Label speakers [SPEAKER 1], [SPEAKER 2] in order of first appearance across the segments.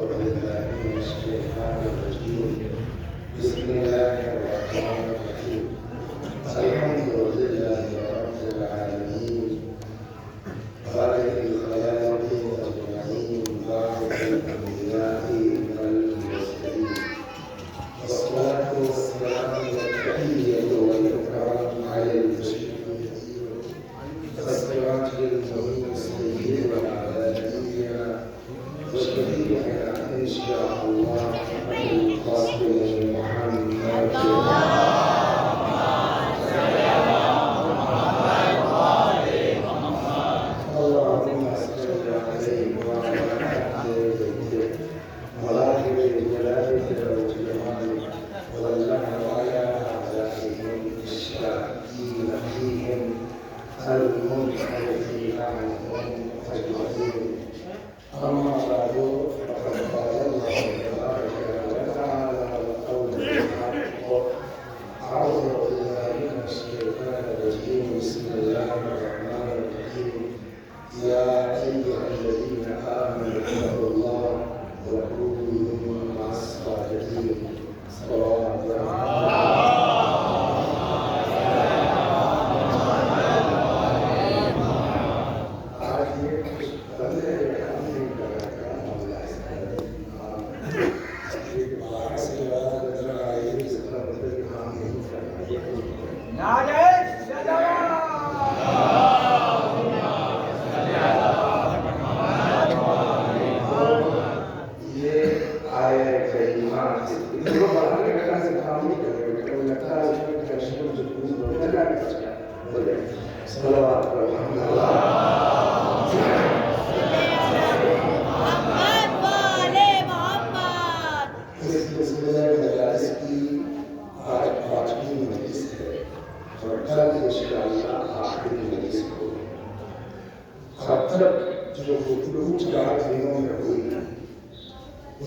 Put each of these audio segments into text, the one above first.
[SPEAKER 1] أعوذ بالله من الشيطان الرجيم. بسم الله الرحمن الرحيم. الحمد لله رب العالمين خالق الخلائق أجمعين باعث الأنبياء والمرسلين والصلاة والسلام والتحية والإكرام على المشركين والصراط المستقيم وعلى نبينا وشفيعنا إن شاء الله القاسم محمد اللهم صل عليه وعلى آل بيته وآل جلالك وجمالك واللعن على أعدائهم الشاكين فيهم المنحرفين عنهم أجمعين. أما بعد فقد قال الله تبارك وتعالى وقوله الحق أعوذ بالله من الشيطان الرجيم. بسم الله الرحمن الرحيم. يا أيها الذين آمنوا اتقوا الله وكونوا مع الصادقين. صلوات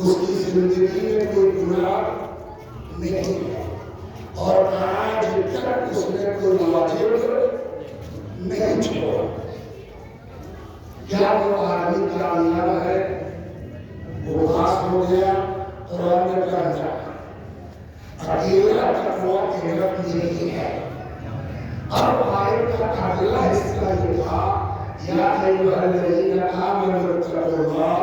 [SPEAKER 1] اس کی زندگی میں کوئی گناہ نہیں ہے اور آج تک اس نے کوئی واجب نہیں چھوڑا. کیا وہ آدمی کامیاب ہے؟ وہ پاس ہو گیا قرآن میں کہا اکیلا تقویٰ کہت نہیں ہے. اب آیت کا اگلا حصہ یہ تھا یا ایھا الذین آمنوا اتقوا اللہ،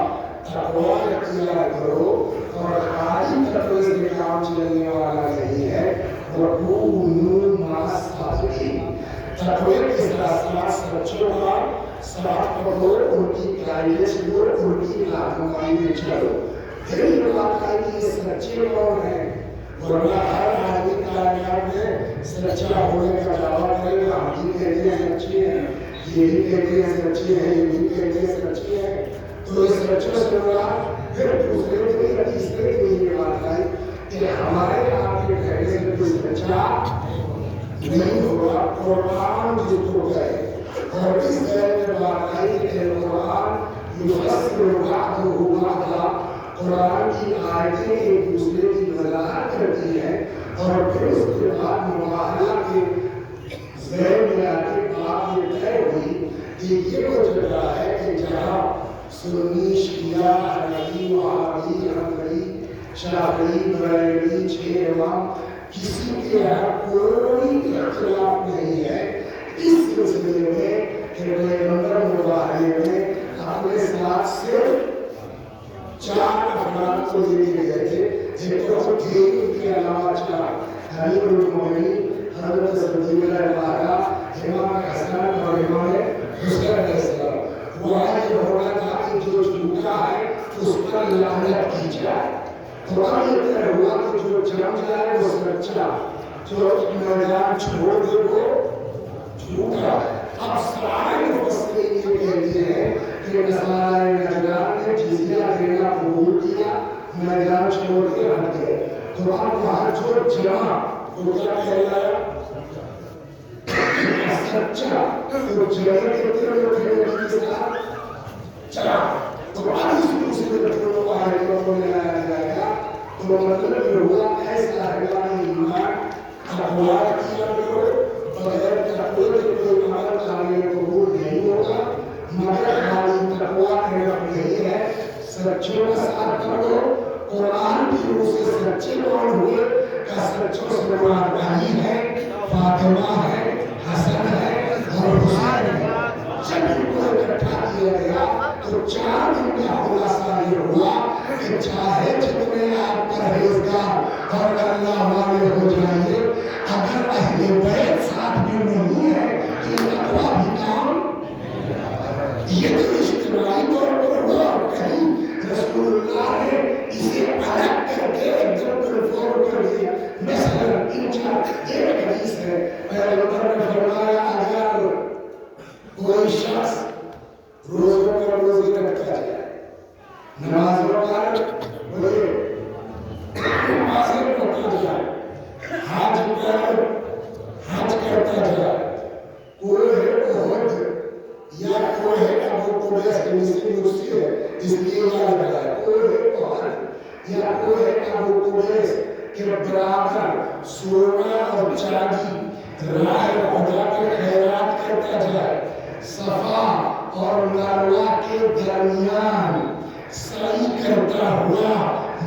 [SPEAKER 1] تقویٰ اختیار کرو اور خالی تقوی سے کام چلنے والا نہیں ہے. وَكُونُوا مَعَ الصَّادِقِينَ، تقوی کے ساتھ سچوں کا ساتھ پکڑو، ان کی گائیڈنس لو، ان کی رہنمائی میں چلو. پھر یہ بات ہے کہ یہ سچے کون ہیں؟ ورنہ ہر آدمی کامیاب ہے سچا ہونے کا دعویٰ کرے گا. ہم بھی کہتے ہیں سچے ہیں، یہ بھی کہتے ہیں سچے ہیں، یہ بھی کہتے ہیں سچے ہیں. تو اس سچوں سے بڑا پھر دوسرے کو یا تیسرے کو یہ بات آئی کہ ہمارے آپ کے کہنے سے کوئی سچا نہیں ہوگا. قرآن جس کو کہے اور اس طرح میں بات آئی کہ قرآن یفسر بعضہ بعضا، قرآن کی آیتیں ایک دوسرے کی وضاحت کرتی ہیں اور پھر اس کے بعد معاہدہ کے ذہن میں آ کے بات یہ طے ہوئی کہ یہ وہ جگہ ہے کہ جہاں سنی، شیعہ، حنفی، وہابی، حنبلی، شافعی، بریلوی، 6 امام کسی کے یہاں کوئی اختلاف نہیں ہے اس سلسلے میں کہ پیغمبر مبارک نے اپنے ساتھ صرف 4 افراد کو لے کے گئے تھے. ایک تو تھے ان کے علاوہ 4 امیر المومنین حضرت صدیق اللہ، امام حسن اور امام حسین علیہ السلام. وہ آج ہونا تھا کہ جو جھوٹا ہے اس پر لعنت کی جائے. قرآن یہ طے ہوا کہ جو جم جائے وہ سچا، جو میدان چھوڑ دے وہ جھوٹا. اب سارے مفسرین یہ کہتے ہیں کہ نصارہ نجران نے جزیہ دینا قبول کیا، میدان چھوڑ کے ہٹ گئے. تو اب وہاں جو جمع وہ کیا کہلایا؟ سچا. تو جمع کہتے ہیں وہ کہنے کے ساتھ چلا. تو اب اس دوسرے لوگوں کو آئے میں لایا جائے گا. تو مطلب یہ ہوا ایسا ہے ایمان تقویٰ کیا کرو، بغیر تقویٰ کے کوئی عمل قابل قبول نہیں ہوگا. مگر خالی تقویٰ کہنا یہی ہے سچوں کا ساتھ کرو. قرآن کی روح سے سچے کون ہوئے؟ کہ سچوں سے مراد علی ہے، فاطمہ ہے، حسن ہے اور حسین ہے. جب ان کو اکٹھا کیا گیا تو 4 دن کا خلاصہ یہ ہوا کہ چاہے جتنے آپ پرہیزگار اور اللہ والے ہو جائیے، اگر اہل بیت ساتھ میں نہیں ہے تو تقویٰ بھی کام. یہ تو اجتماعی طور پر ہوا. کہیں رسول اللہ نے اسے الگ کر کے ایک دم کنفرم کر دیا. مثلا ان 4 ایک حدیث ہے پیغمبر نے فرمایا اگر کوئی شخص روزوں کا روزی رکھتا جائے، نمازوں کا بولے نمازیں پڑھتا جائے، حج کرتا جائے، کوئی عہد یا کوئی ابو قبیس کی مسلم ہے اس لیے یاد رکھا ہے، کوئی عہد یا کوئی ابو قبیس کے برابر سونا اور چاندی راہ خدا کے خیرات کرتا جائے، صفا اور مروہ کے درمیان سعی کرتا ہوا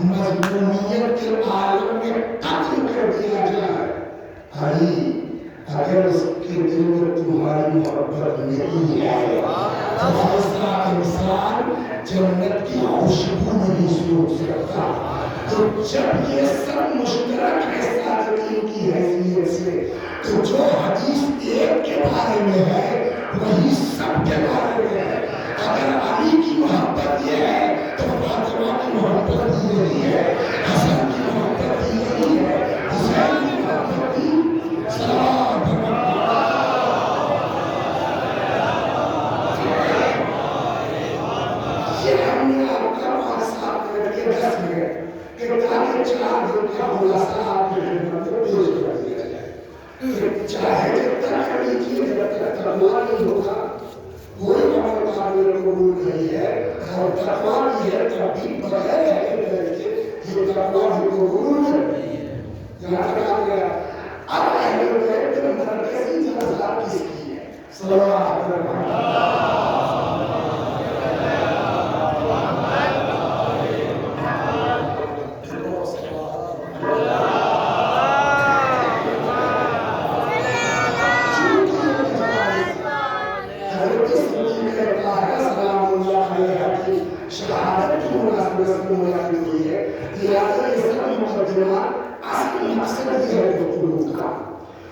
[SPEAKER 1] مظلومیت کے عالم میں قتل کر دیا جائے. علی اگر اس کے دل میں تمہاری محبت نہیں ہے تو ایسا انسان جنت کی خوشبو نہیں سوچ سکتا. تو جب یہ سب مشترک ہے صادقین کی حیثیت سے، تو جو حدیث ایک کے بارے میں ہے وہی سب کے بارے میں ہے. اگر علی کی محبت یہ ہے تو فاطمہ کی محبت یہی ہے، حسن کی محبت یہی ہے، حسین کی محبت بھی سلام. یہ ہم نے آپ کا 5-7 منٹ کے 10 منٹ کہ تاکہ 4 دن کا خلاصہ آپ کے خدمت میں پیش کر دیا جائے. چاہے جب تک کبھی جب تک تقویٰ نہیں ہوگا کوئی عمل قابل قبول نہیں ہے، اور تقویٰ بھی ہے تبھی بغیر ہے یہ تقویٰ بھی قبول نہیں ہے۔ یہاں تک آ گیا اب اہل بیت میں مرکزی جذبات کس کی ہے؟ صلوات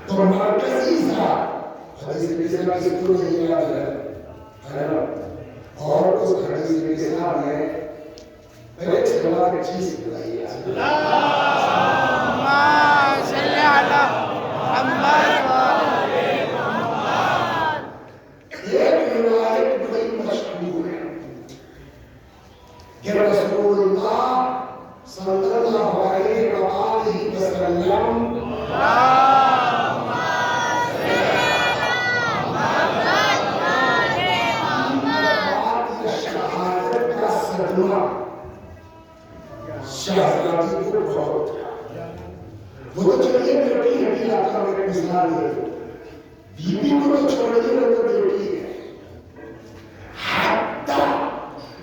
[SPEAKER 1] تو مرکزی ذات حدیث میں سے میں ذکر نہیں یاد ہے نا، اور اس حدیث میں سے نے پہلے سوال کی چیز بتائی ہے اللہم صلی علی محمد ایک روایت بڑی مشہور ہے کہ رسول اللہ صلی اللہ علیہ وآلہ وسلم شہزادی کو بہت وہ تو چلیے بیٹی ہڈی آتا میرے مثال دے دو، بیوی کو تو چھوڑیے وہ تو بیٹی ہے، حتی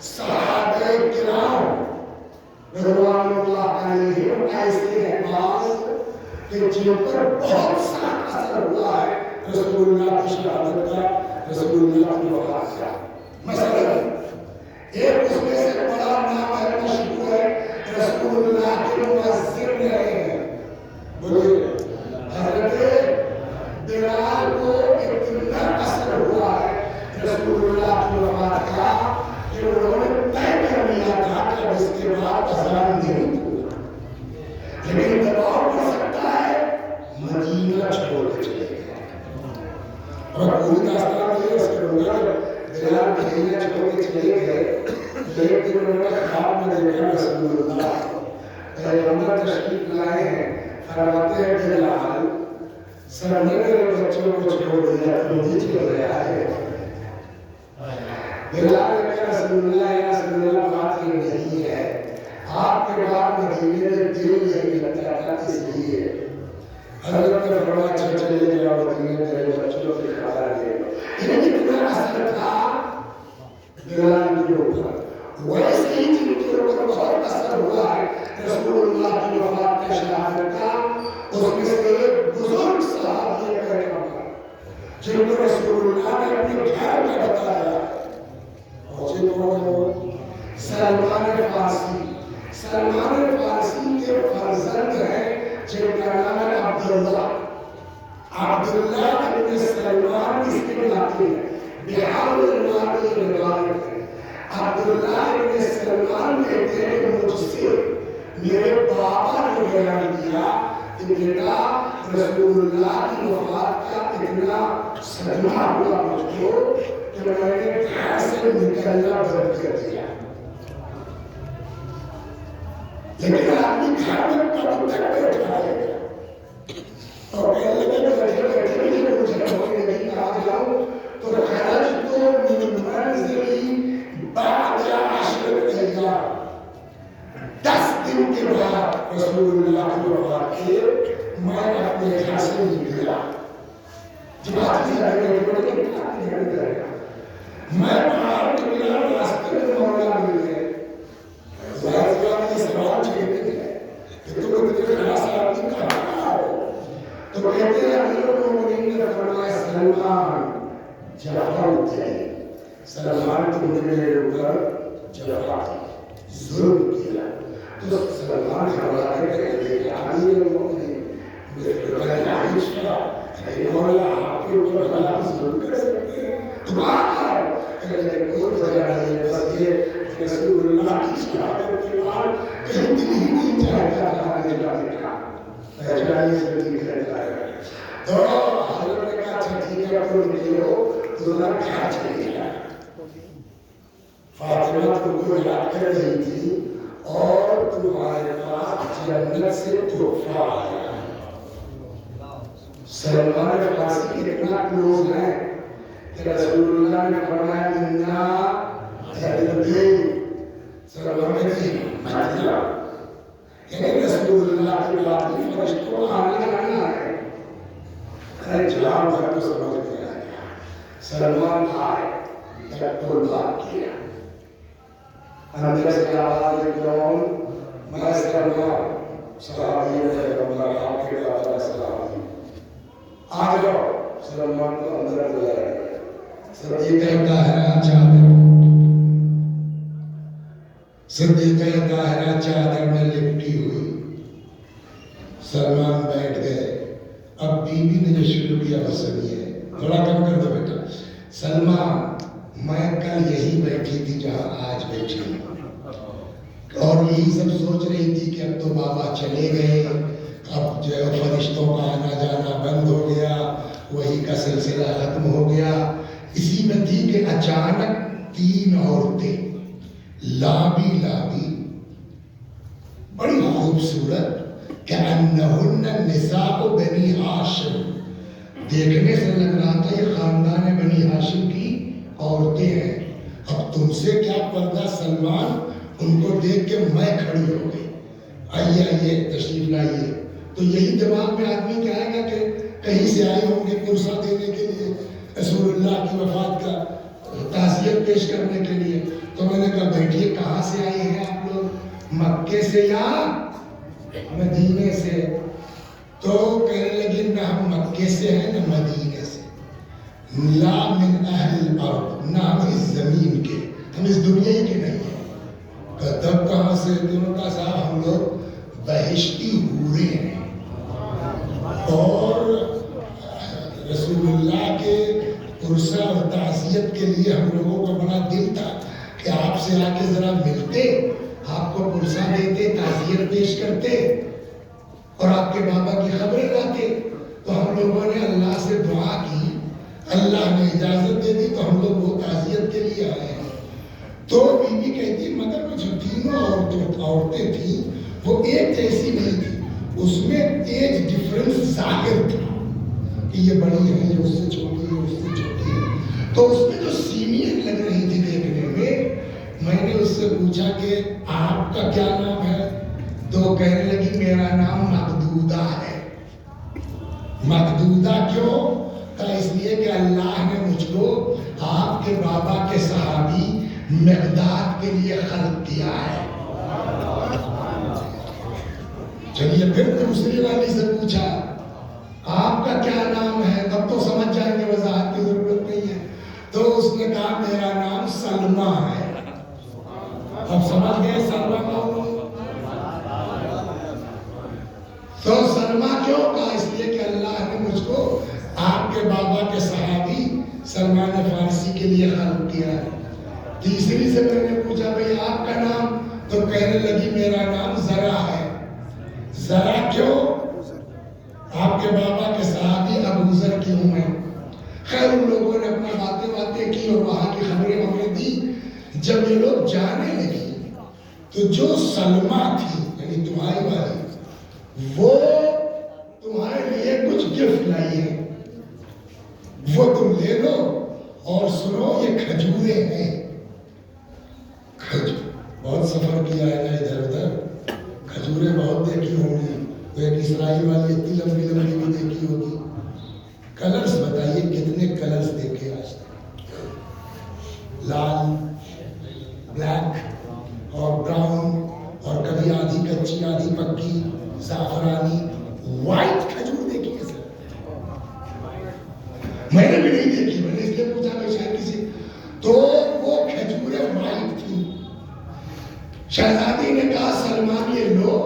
[SPEAKER 1] صحابہ کرام رضوان اللہ علیہم ایسے ہیں بعض کہ جن پر بہت سا اثر ہوا ہے رسول اللہ کی شہادت کا، رسول اللہ کی وفات کا۔ مثلا ایک اس میں سے بڑا نام ہے، مشہور ہے، رسول اللہ کے مؤذن رہے ہیں، بولیے حضرت بلال کو اتنا اثر ہوا ہے رسول اللہ کی وفات کا کہ انہوں نے طے کر لیا تھا کہ اس کے بعد اذان نہیں ہوگا، لیکن دباؤ پڑ سکتا ہے مدینہ چھوڑ کے چلے گئے، اور پوری داستان یہ اس کے اندر بلال مدینہ چھوڑ کے چلے گئے، لیکن انہوں نے خواب میں دیکھا رسول اللہ پیغمبر تشریف لائے ہیں، فرماتے ہیں بلال سر میرے بچوں کو چھوڑ دیا تو نیچ کر رہا ہے، بلال نے کہا رسول اللہ یا رسول اللہ بات یہ نہیں ہے، آپ کے بعد مدینے میں دل نہیں لگتا تھا اس لیے حضرت نے فرمایا چلے جاؤ مدینے میں بچوں کے کھانا لے لو، یعنی اتنا اثر تھا بلال کے اوپر، ویسے ہی جن کے اوپر بہت اثر ہوا ہے رسول اللہ کی وفات کا شہادت کا، اس میں سے ایک بزرگ صحابی پیغمبر جن کو رسول اللہ نے اپنے گھر میں بتایا، اور جن کو سلمان فارسی، سلمان فارسی کے فرزند ہیں جن کا نام ہے عبداللہ، عبداللہ ابن سلمان اس کے ناطے ہیں، بہار المانی روایت ہے، عبداللہ ابن سلمان کہتے ہیں کہ مجھ سے میرے بابا نے بیان کیا کہ بیٹا رسول اللہ کی وفات کا اتنا صدمہ ہوا مجھ کو کہ میں نے گھر سے نکلنا بند کر دیا، لیکن آدمی گھر میں کب تک بیٹھا ہے اور کہنے لگے بیٹھے بیٹھے ہی مجھے ہونے نہیں کہا جاؤں تو خرجت من منزلی بعد 10 ایام، 10 دن کے بعد رسول اللہ کی وفات کے میں اپنے گھر سے نکلا، جب آتی ہے میں باہر نکلا، راستے میں مولا مل گئے، یہ سوال چھیڑتے ہیں کہ تم اتنے خلاص آدمی کہاں ہو، تو کہتے ہیں امیر المومنین نے فرمایا سلمان جفا اٹھائے، سلمان کو میرے اوپر جفا کی، ظلم کیا، تو سلمان حوالہ کہتے ہیں امیر المومنین مولا آپ کے اوپر خلاص ظلم کر سکتے ہیں، تمہارا کوئی وجہ نہیں ہے، بس یہ رسول اللہ کی شہادت کے بعد کہیں دل ہی نہیں چاہتا کھانے جانے کا، پہچانی سے دل کہتا ہے، تو حضرت نے کہا اچھا ٹھیک ہے اپنے نکلے ہو تو نہ کھا چلے گا، فاطمہ تم کو یاد کر رہی تھی اور تمہارے پاس جنت سے تحفہ آیا، سلمان فارسی اتنا کلوز ہے کہ رسول اللہ نے فرمایا انا یعنی رسول اللہ کی بات فرشتوں کو آنے آنا ہے. ارے جہاں بھر تو سمجھ میں آیا. سلمان آئے تکبر بات کیا. اندر سے آواز کون؟ میں سلمان صحابی پیغمبر آپ کے دادا سلام آ جاؤ. سلمان کو اندر بلایا گیا. صدیقہ طاہرہ چادر میں لپٹی ہوئی. سلمان بیٹھ گئے. اب بیوی نے جو شروع کیا وہ سنیے. تھوڑا کم کر دو بیٹا. سلمان میں کل یہی بیٹھی تھی جہاں آج بیٹھی ہوں اور یہی سب سوچ رہی تھی کہ اب تو بابا چلے گئے, اب جو ہے فرشتوں کا آنا جانا بند ہو گیا, وہی کا سلسلہ ختم ہو گیا. اسی میں تھی کہ اچانک 3 عورتیں لابی بڑی خوبصورت کأنہن نساء بنی ہاشم, دیکھنے سے لگ رہا تھا یہ خاندان بنی ہاشم کی عورتیں ہیں. اب تم سے کیا پردہ سلمان. ان کو دیکھ کے میں کھڑی ہو گئی. آئیے تشریف لائیے. تو یہی دماغ میں آدمی کیا آئے گا کہ کہیں سے آئے ہوں گے پرسہ دینے کے لیے, رسول اللہ کی وفات کا تعزیت پیش کرنے کے لیے. تو میں نے کہا بیٹھیے کہاں سے آئے ہیں آپ لوگ؟ مکے سے یا مدینے سے؟ تو کہنے لگی نہ ہم مکے سے ہیں نہ مدینے سے. لا من اہل الارض, نہ ہم اس زمین کے, ہم اس دنیا ہی کے نہیں ہیں. تب کہاں سے؟ دونوں کا صاحب ہم لوگ بہشتی حوریں ہیں. اور رسول اللہ کے عرصہ اور تعزیت کے لیے ہم لوگوں کا بڑا دل تھا کہ آپ سے آ کے ذرا ملتے, آپ کو پرسہ دیتے, تعزیت پیش کرتے اور آپ کے بابا کی خبریں لاتے. تو ہم لوگوں نے اللہ سے دعا کی, اللہ نے اجازت دے دی, تو ہم لوگ وہ تعزیت کے لیے آئے ہیں. تو بیوی کہتی مگر وہ جو تینوں عورتیں تھیں وہ ایک جیسی نہیں تھی. اس میں ایج ڈفرنس ظاہر تھا کہ یہ بڑی ہے, یہ اس سے چھوٹی ہے, اس سے چھوٹی ہے. تو اس میں جو سینئر لگ رہی تھی دیکھنے میں نے اس سے پوچھا کہ آپ کا کیا نام ہے؟ تو کہنے لگی میرا نام مقدودہ ہے. مقدودہ کیوں؟ کہا اس لیے کہ اللہ نے مجھ کو آپ کے بابا کے صحابی مقداد کے لیے خلق کیا ہے. چلیے پھر دوسری والی سے پوچھا آپ کا کیا نام ہے؟ تب تو سمجھ جائیں گے, وضاحت کی ضرورت نہیں ہے. تو اس نے کہا میرا نام سلمہ ہے. اب سمجھ گئے سلمہ کون؟ تو سلمہ کیوں؟ کہا اس لیے کہ اللہ نے مجھ کو آپ کے بابا کے صحابی سلمان فارسی کے لیے خلق کیا ہے. تیسری سے میں نے پوچھا بھئی آپ کا نام؟ تو کہنے لگی میرا نام زرع ہے. زرع کیوں؟ آپ کے بابا کے صحابی ابو ذر کی ہوں میں. خیر ان لوگوں نے اپنا باتیں کی اور وہاں کی خبریں دی. جب یہ لوگ جانے لگی تو جو سلمہ تھی یعنی تمہاری والی, وہ تمہارے لیے کچھ گفٹ لائی ہے, وہ تم لے لو. اور سنو یہ کھجوریں ہیں. بہت سفر کیا ہے نا ادھر ادھر, کھجوریں بہت دیکھی ہوں گی. تو ایک اسرائیل والی اتنی لمبی لمبی بھی دیکھی ہوگی. کلرز بتائیے کتنے کلرز دیکھے آج تک؟ لال, بلیک اور براؤن, اور کبھی آدھی کچی آدھی پکی, زعفرانی, وائٹ کھجور دیکھی ہے سر؟ میں نے بھی نہیں دیکھی. میں نے اس لیے پوچھا کہ شاید کسی. تو وہ کھجوریں وائٹ تھی. شہزادی نے کہا سلمان یہ لو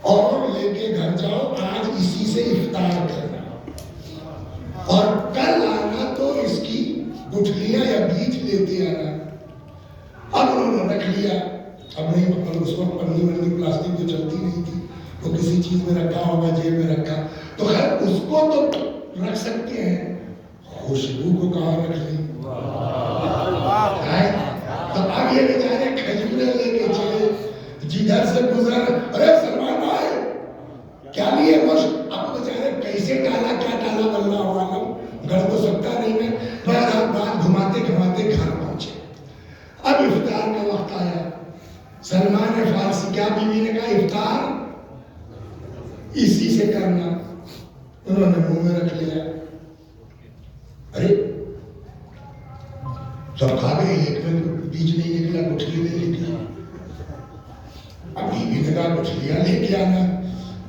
[SPEAKER 1] اور لے کے گھر جاؤ, آج اسی سے افطار کرنا اور کل آنا تو اس کی گٹھلیاں یا بیج لیتے آنا. اب انہوں نے رکھ لیا. اب نہیں, اس وقت پنی ونی پلاسٹک جو چلتی نہیں تھی, تو کسی چیز میں رکھا ہوگا, جیب میں رکھا. تو خیر اس کو تو رکھ سکتے ہیں, خوشبو کو کہاں رکھ لیں؟ تو اب یہ بیچارے کھجوریں لے کے چلے, جدھر سے گزر, ارے سلمان بھائی کیا لیے گوشت؟ اب بیچارے کیسے ڈالا, کیا ڈالا واللہ عالم, گھر تو سکتا نہیں
[SPEAKER 2] سلمان فارسی کیا بیوی نے کہا افطار اسی سے کرنا، انہوں نے منہ میں رکھ لیا، ارے سب کھا گئے، ایک میں بیچ نہیں نکلا، گٹھلی نہیں نکلی، اب بیوی نے کہا گٹھلیاں لے کے آنا،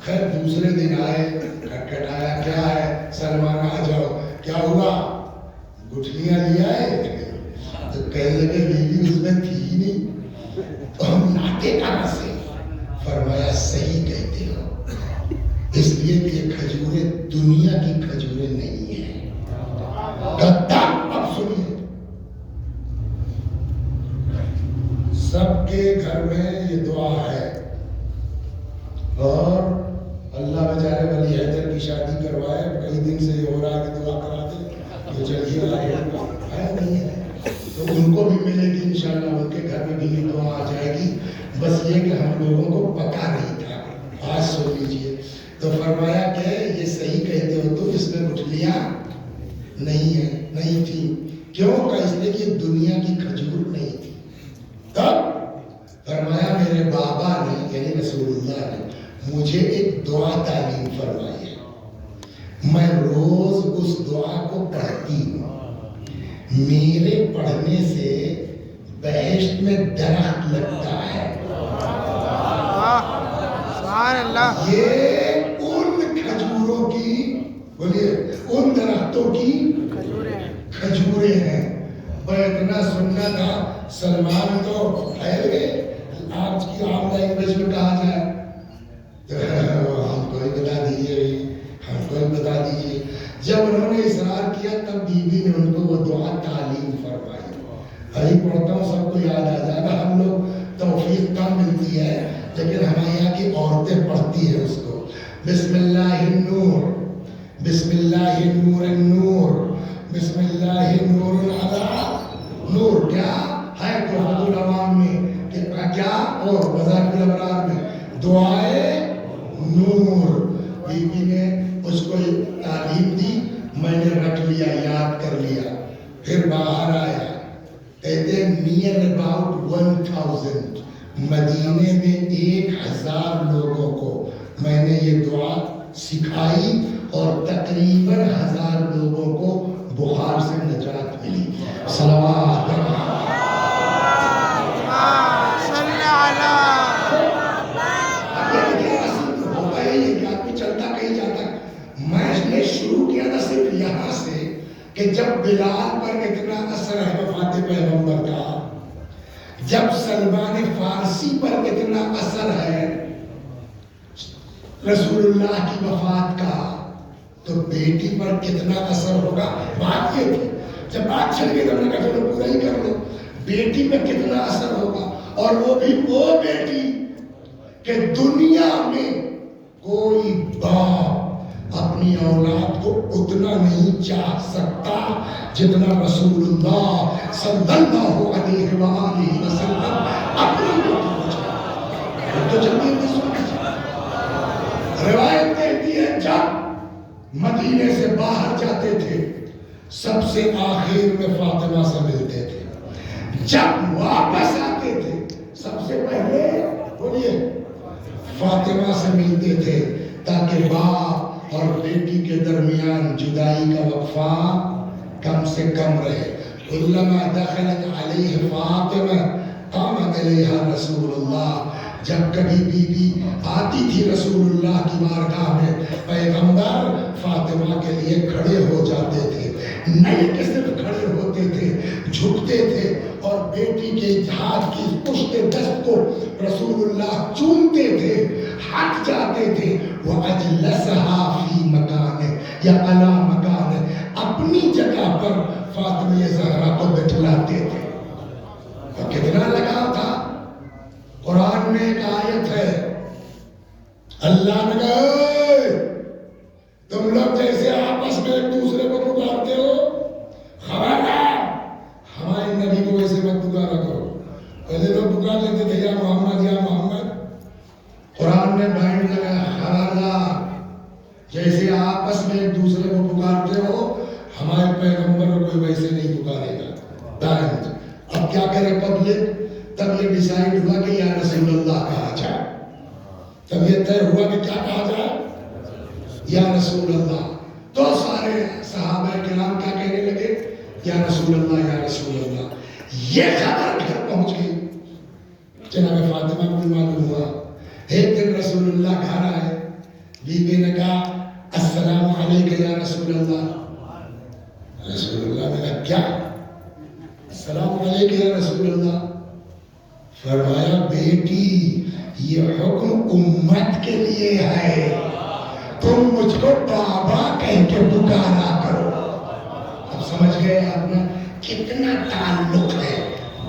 [SPEAKER 2] خیر دوسرے دن آئے، کھٹکھٹایا، کیا ہے سلمان آ جاؤ، کیا ہوا گٹھلیاں لیا ہے؟ تو کہنے لگے بیوی اس میں تھی ہی نہیں، تو ہم لاتے کہاں سے؟ فرمایا صحیح کہتے ہو، اس لیے کہ یہ کھجوریں دنیا کی کھجوریں نہیں ہیں۔ اب سنیے، سب کے گھر میں یہ دعا ہے، اور اللہ بیچارے ولی حیدر کی شادی کروائے، کئی دن سے یہ ہو رہا ہے کہ دعا کرا دے، تو چلیے ہے نہیں ہے تو ان کو بھی ملے گی انشاءاللہ، ان کے گھر میں بھی یہ دعا آ جائے گی، بس یہ کہ ہم لوگوں کو پتا نہیں تھا، آج سن لیجیے۔ تو فرمایا کہ یہ صحیح کہتے ہو تو اس میں گٹھلیاں نہیں ہیں، نہیں تھی، کیوں کہ اس لیے کہ دنیا کی کھجور نہیں تھی۔ تب فرمایا میرے بابا نے یعنی رسول اللہ نے مجھے ایک دعا تعلیم فرمائی ہے، میں روز اس دعا کو پڑھتی ہوں، میرے پڑھنے سے بہشت میں درخت لگتا ہے۔ سبحان اللہ۔ یہ ان کھجوروں کی، بولیے ان درختوں کی کھجوریں ہیں۔ میں اتنا سننا تھا، سلمان تو پھیل گئے، آج کی عام لینگویج میں کہا جائے ہم کو ہی بتا دیجیے، ہم کو ہی بتا دیجیے۔ جب انہوں نے اصرار کیا تب بیوی نے ان کو وہ دعا تعلیم فرمائی۔ ابھی پڑھتا ہوں سب کو یاد آ جائے گا، ہم لوگ توفیق کم ملتی ہے لیکن ہمارے یہاں کی عورتیں پڑھتی ہیں اس کو۔ بسم اللہ النور، بسم اللہ النور النور، بسم اللہ نور العلا نور، کیا ہے تحفۃ العوام میں کیا، اور مذاکر الابرار میں دعائے نور۔ بیوی نے اس کو تعلیم دی، میں نے رکھ لیا، یاد کر لیا، پھر باہر آیا، کہتے ہیں نیئر اباؤٹ 1000 مدینے میں 1000 لوگوں کو میں نے یہ دعا سکھائی، اور تقریباً 1000 لوگوں کو بخار سے نجات ملی۔ صلوات شروع کیا تھا صرف یہاں سے کہ جب بلال پر اتنا اثر ہے وفات پیغمبر کا، جب سلمان فارسی پر اتنا اثر ہے رسول اللہ کی وفات کا، تو بیٹی پر کتنا اثر ہوگا۔ بات یہ تھی، جب بات چل گئی تو ہم نے کہا چلو پورا ہی کر لو، بیٹی پہ کتنا اثر ہوگا، اور وہ بھی وہ بیٹی کہ دنیا میں کوئی باپ اپنی اولاد کو اتنا نہیں چاہ سکتا جتنا رسول اللہ صلی اللہ علیہ وآلہ وسلم اپنی بیٹی کو چاہتا۔ تو جلدی میں سن لیجیے، روایت کہتی ہے جب مدینے سے باہر جاتے تھے سب سے آخر میں فاطمہ سے ملتے تھے، جب واپس آتے تھے سب سے پہلے بولیے فاطمہ سے ملتے تھے، تاکہ باپ اور بیٹی کے درمیان جدائی کا وقفہ کم سے کم رہے۔ علما دخلت علیہ فاطمہ قام علیہا رسول اللہ، جب کبھی بی بی آتی تھی رسول اللہ کی بارگاہ میں، پیغمبر فاطمہ کے لیے کھڑے ہو جاتے تھے، نہیں کہ صرف کھڑے ہوتے تھے، جھکتے تھے، اور بیٹی کے ہاتھ کی پشت دست کو رسول اللہ چومتے تھے، ہٹ جاتے تھے، وَأَجْلَسَهَا فِي مَكَانِ یا عَلَى مَكَانِ، اپنی جگہ پر فاطمہ زہرا کو بٹھلاتے تھے۔ اور کتنا لگاؤ تھا۔ قرآن میں ایک آیت ہے، اللہ نے کہا تم لوگ جیسے آپس میں ایک دوسرے کو پکارتے ہو، خبردار ہمارے نبی کو ویسے مت پکارا کرو۔ پہلے لوگ پکار لیتے تھے یا محمد یا محمد، قرآن نے بینڈ لگایا، خبردار جیسے آپس میں ایک دوسرے کو پکارتے ہو، ہمارے پیغمبر کو کوئی ویسے نہیں پکارے گا۔ بینڈ اب کیا کرے پبلک، تب یہ ڈیسائیڈ ہوا کہ یا رسول اللہ کہا جائے، تب یہ طے ہوا کہ کیا کہا جائے، یا رسول اللہ. تو سارے صحابہ کرام کیا کہنے لگے، یا رسول اللہ یا رسول اللہ. یہ خبر گھر پہنچ گئی. جناب فاطمہ کو معلوم ہوا. ایک دن رسول اللہ گھر آئے، بی بی نے کہا السلام علیکم یا رسول اللہ. رسول اللہ نے کہا کیا، السلام علیکم یا رسول اللہ. فرمایا بیٹی یہ حکم امت کے لیے ہے، تم مجھ کو بابا کہہ کے پکارا کرو. اب سمجھ گئے آپ نے کتنا تعلق ہے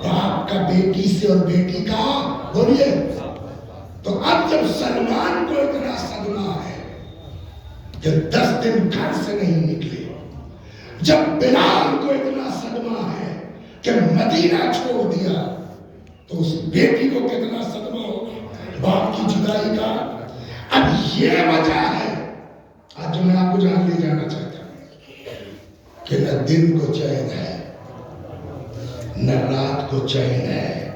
[SPEAKER 2] باپ کا بیٹی سے اور بیٹی کا، بولیے. تو اب جب سلمان کو اتنا صدمہ ہے کہ 10 دن گھر سے نہیں نکلے، جب بلال کو اتنا صدمہ ہے کہ مدینہ چھوڑ دیا، تو اس بیٹی کو کتنا صدمہ ہوگا باپ کی جدائی کا. اب یہ وجہ ہے آج جو میں آپ کو جان لے جانا چاہتا ہوں کہ نہ دن کو چین ہے نہ رات کو چین ہے،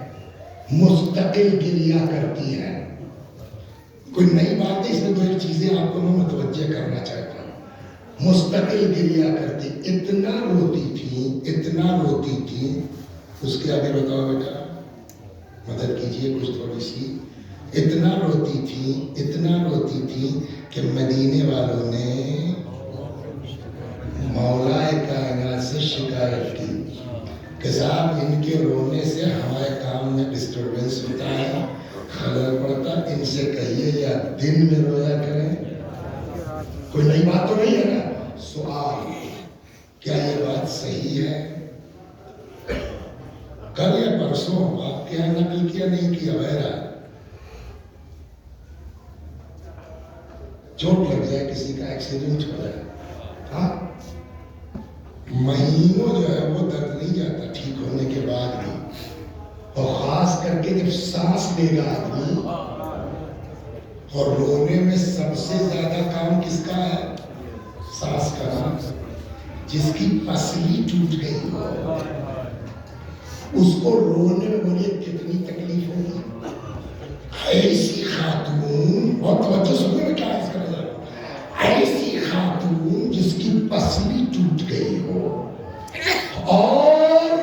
[SPEAKER 2] مستقل گریا کرتی ہے. کوئی نئی بات ہے، اس میں دو ایک چیزیں آپ کو میں متوجہ کرنا چاہتا ہوں. مستقل گریا کرتی، اتنا روتی تھی. اس کے آگے بتاؤ بیٹا، مدد کیجئے کچھ تھوڑی سی. اتنا روتی تھی کہ مدینے والوں نے مولا کائنات سے شکایت کی کہ صاحب ان کے رونے سے ہمارے کام میں ڈسٹربنس ہوتا ہے، خلل پڑتا، ان سے کہیے یا دن میں رویا کریں. کوئی نئی بات تو نہیں ہے نا. سوال، کیا یہ بات صحیح ہے؟ کل یا پرسوں آپ کے یہاں نقل کیا نہیں کیا، بہرحال چوٹ لگ جائے، کسی کا ایکسیڈنٹ ہو جائے، ہاں مہینوں جو ہے وہ درد نہیں جاتا ٹھیک ہونے کے بعد بھی. اور خاص کر کے جب سانس لے گا آدمی، اور رونے میں سب سے زیادہ کام کس کا ہے؟ سانس کا نام. جس کی پسلی ٹوٹ گئی ہو اس کو رونے میں بولیے کتنی تکلیف ہوگی. ایسی خاتون، اور توجہ سننے میں کیا عرض کرنا چاہتا ہوں، ایسی خاتون جس کی پسلی ٹوٹ گئی ہو اور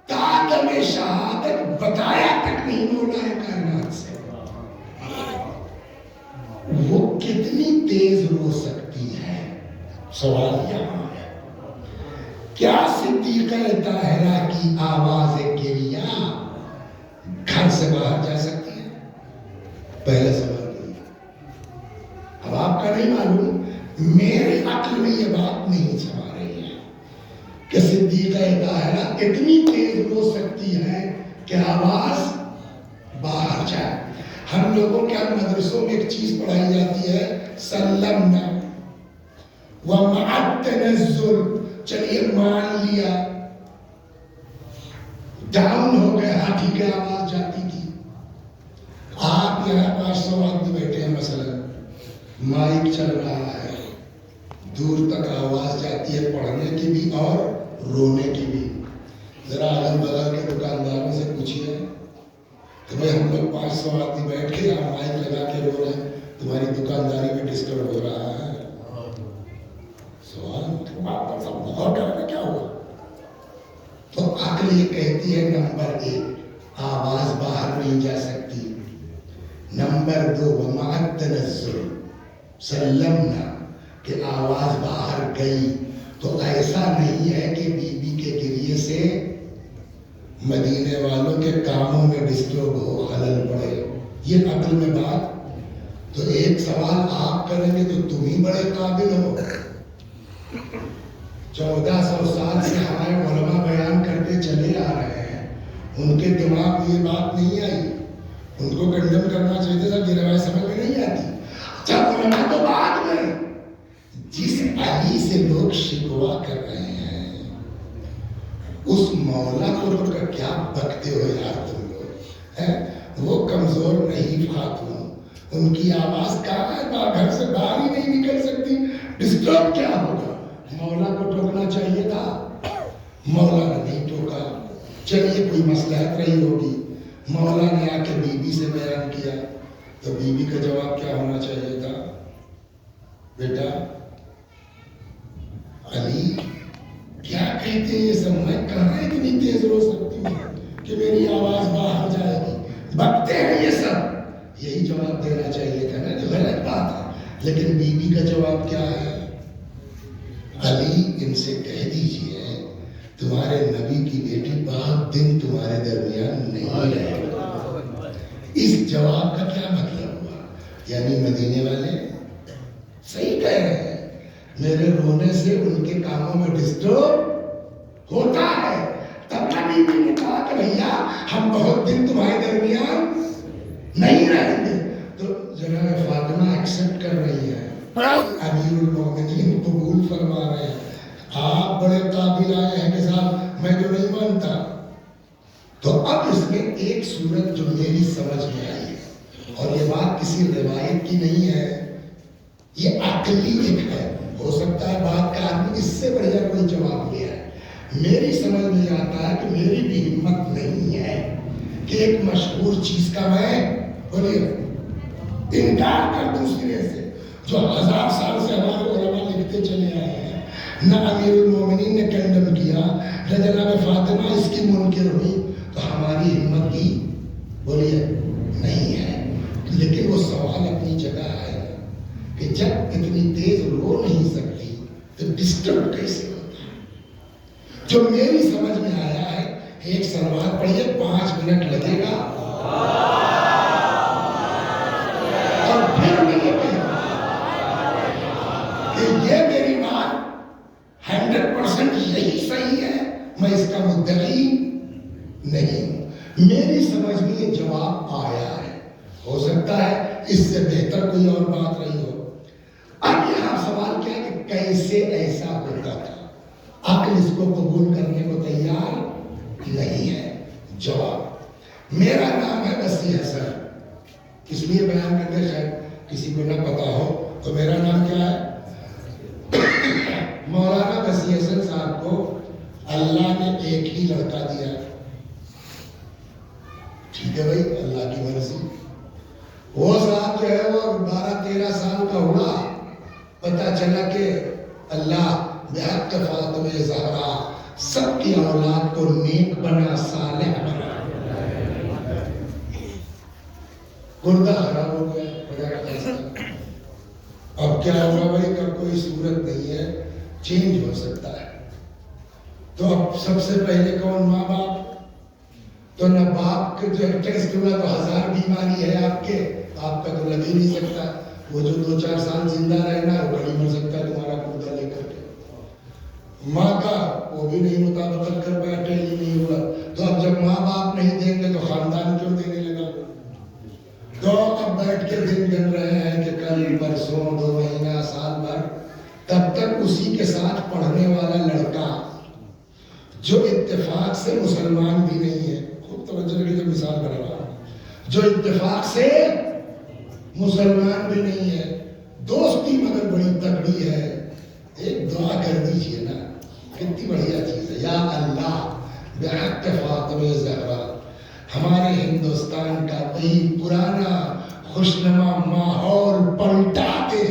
[SPEAKER 2] تادم شہادت بتایا تک نہیں مولا کائنات سے، وہ کتنی تیز رو سکتی ہے. سوال یہاں ہے، کیا صدیقہ طاہرہ کی آواز گریہ گھر سے باہر جا سکتی ہے؟ پہلا سوال یہ. اب آپ کا نہیں معلوم، میری عقل میں یہ بات نہیں سما رہی ہے کہ صدیقہ طاہرہ اتنی تیز رو سکتی ہے کہ آواز باہر جائے. ہم لوگوں کے مدرسوں میں ایک چیز پڑھائی جاتی ہے، سلمنا ومع التنزل. چلیے مان لیا ڈاؤن ہو گئے، ہاں ٹھیک ہے آواز جاتی تھی. آپ یہاں 500 آدمی بیٹھے ہیں، مثلا مائک چل رہا ہے، دور تک آواز جاتی ہے، پڑھنے کی بھی اور رونے کی بھی. ذرا اگل بغل کے دکانداروں سے پوچھیے کہ بھائی ہم لوگ 500 آدمی بیٹھ کے یہاں مائک لگا کے رو رہے ہیں، تمہاری دکانداری میں ڈسٹرب ہو رہا ہے. سوال غور کرنا کیا ہوا؟ تو عقل یہ کہتی ہے نمبر 1 آواز باہر نہیں جا سکتی، نمبر 2 ومع التنزل سلمنا کہ آواز باہر گئی. تو ایسا نہیں ہے کہ بی بی کے گریے سے مدینے والوں کے کاموں میں ڈسٹرب ہو، خلل پڑے. یہ عقل میں بات. تو ایک سوال آپ کریں گے تو تم ہی بڑے قابل ہو. 1400 سال سے ہمارے علماء بیان کرتے چلے آ رہے ہیں، ان کے دماغ میں یہ بات نہیں آئی. ان کو کنڈم کرنا چاہیے تھا، یہ روایت سمجھ میں نہیں آتی. جب علماء تو بعد میں، جس علی سے لوگ شکوا کر رہے ہیں اس مولا کو کیا بکتے ہو یار تم لوگ. وہ کمزور نہیں خاتون، ان کی آواز کہاں ہے، گھر سے باہر ہی نہیں نکل سکتی، ڈسٹرب کیا ہوگا. مولا کو ٹوکنا چاہیے تھا، مولا نے نہیں ٹوکا. چلیے کوئی مصلحت رہی ہوگی. مولا نے آ کے بیوی سے بیان کیا تو بیوی کا جواب کیا ہونا چاہیے تھا؟ بیٹا علی کیا کہتے ہیں یہ سب؟ میں کہاں اتنی تیز رو سکتی ہوں کہ میری آواز باہر جائے گی؟ بکتے ہیں یہ سب، یہی جواب دینا چاہیے تھا نا، جو غلط بات ہے۔ لیکن بیوی کا جواب کیا ہے؟ علی ان سے کہہ دیجئے تمہارے نبی کی بیٹی بہت دن تمہارے درمیان نہیں رہے۔ اس جواب کا کیا مطلب ہوا؟ یعنی مدینے والے صحیح کہہ رہے ہیں، میرے رونے سے ان کے کاموں میں ڈسٹرب ہوتا ہے۔ تب نبی نے کہا کہ بھیا ہم بہت دن تمہارے درمیان نہیں رہیں گے۔ تو جناب فاطمہ ایکسپٹ کر رہی ہے، امیر المومنین قبول فرما رہے ہیں، آپ بڑے قابل آئے ہیں کہ صاحب میں تو نہیں مانتا۔ تو اب اس میں ایک صورت جو میری سمجھ میں آئی ہے، اور یہ بات کسی روایت کی نہیں ہے، یہ عقلی ایک ہے، ہو سکتا ہے بات کا آدمی اس سے بڑھیا کوئی جواب دے ہے۔ میری سمجھ میں آتا ہے کہ میری بھی ہمت نہیں ہے کہ ایک مشہور چیز کا میں بولیے انکار کر دوسرے سے، جو 1000 سال سے ہمارے علماء لکھتے چلے آئے ہیں۔ نہ امیر المومنین نے کنڈم کیا، نہ جناب فاطمہ اس کی منکر ہوئی، تو ہماری ہمت کی بولیے نہیں ہے۔ لیکن وہ سوال اپنی جگہ ہے کہ جب اتنی تیز رو نہیں سکتی تو ڈسٹرب کیسے ہوتا ہے؟ جو میری سمجھ میں آیا ہے، ایک سلوات پڑھیے 5 منٹ لگے گا، اور پھر میں یہ کہوں کہ یہ میری بات 100% یہی صحیح ہے، میں اس کا مدعی نہیں ہوں۔ میری سمجھ میں یہ جواب آیا ہے، ہو سکتا ہے اس سے بہتر کوئی اور بات رہی ہو۔ اب یہاں سوال کیا ہے کہ کیسے ایسا ہوتا تھا؟ عقل اس کو قبول کرنے کو تیار نہیں ہے۔ جواب، میرا نام ہے وسیع حسن، اس لیے بیان کرتے شاید کسی کو نہ پتا ہو تو میرا نام کیا ہے؟ مولانا وسیع حسن صاحب کو اللہ نے ایک ہی لڑکا دیا، ٹھیک ہے بھائی، اللہ کی مرضی۔ وہ صاحب جو ہے وہ 12-13 سال کا ہوا، پتہ چلا کہ اللہ بحق فاطمہ زہرا سب کی اولاد کو نیک بنا، صالح بنا۔ گردہ خراب ہو گیا، اب کیا ہوگا بھائی؟ کا کوئی صورت نہیں ہے، چینج ہو سکتا ہے۔ تو اب سب سے پہلے کون؟ ماں باپ۔ تو نہ باپ کے جو ٹیسٹ ہوا تو 1000 بیماری ہے آپ کے، آپ کا تو لگ ہی نہیں سکتا۔ وہ جو 2-4 سال زندہ رہنا ہے وہ بڑی مر سکتا ہے تمہارا گردہ لے کر کے۔ ماں کا وہ بھی نہیں مطابقت کر پایا، ٹیل ہی نہیں ہوا۔ تو اب جب ماں باپ نہیں دیں گے تو خاندان کیوں دینے لگا؟ تو اب بیٹھ کے دن گن رہے ہیں کہ کل پرسوں 2 مہینہ سال بھر، تب تک اسی کے ساتھ پڑھنے والا لڑکا جو اتفاق سے مسلمان بھی نہیں ہے، خوب توجہ کی جو مثال کر رہا ہوں، جو اتفاق سے مسلمان بھی نہیں ہے، دوستی مگر بڑی تگڑی ہے، ایک دعا کر دیجئے نا، کتنی بڑھیا چیز ہے۔ یا اللہ بحق فاطمہ زہرا ہمارے ہندوستان کا وہی پرانا خوشنما ماحول پلٹا دے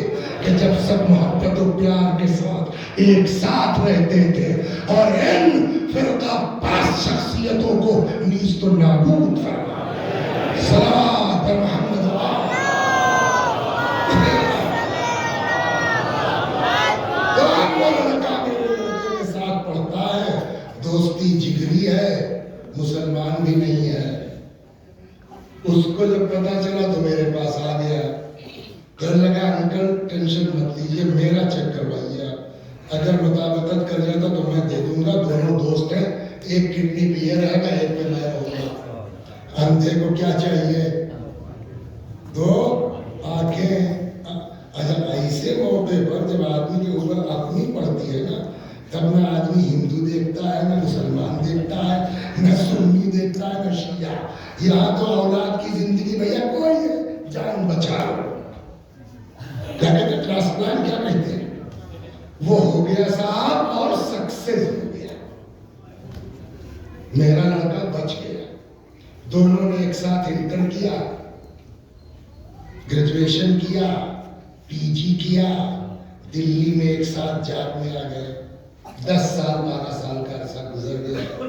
[SPEAKER 2] کہ جب سب محبت و پیار کے ساتھ ایک ساتھ رہتے تھے، اور ان فرقہ پرست شخصیتوں کو نیز تو نابود فرما۔ صلوات پر محمد کے ساتھ پڑھتا ہے، دوستی جگری ہے، مسلمان بھی نہیں ہے۔ اس کو جب پتا چلا تو میرے پاس آ گیا، کہنے لگا انکل ٹینشن مت لیجیے، میرا چیک کروائیے آپ، اگر مطابقت کر جاتا تو میں دے دوں گا، دونوں دوست ہیں، ایک کڈنی پہ یہ رہے گا، ایک پہ میں رہوں گا۔ اندھے کو کیا چاہیے؟ 2 آنکھیں۔ اچھا ایسے موقع پر جب آدمی کے اوپر اپنی پڑتی ہے نا، تب نہ آدمی ہندو دیکھتا ہے، نہ مسلمان دیکھتا ہے، نہ سنی دیکھتا ہے، نہ شیعہ۔ یہاں تو اولاد کی زندگی بھیا کوئی ہے، جان بچاؤ، کیا کہتے ہیں ٹرانسپلانٹ، کیا کہتے ہیں، وہ ہو گیا صاحب اور سکسیس ہو گیا، میرا لڑکا بچ گیا۔ دونوں نے ایک ساتھ انٹر کیا، گریجویشن کیا، پی جی کیا، دلی میں ایک ساتھ جاب میں آ گئے، 10 سال 12 سال کا عرصہ گزر گیا۔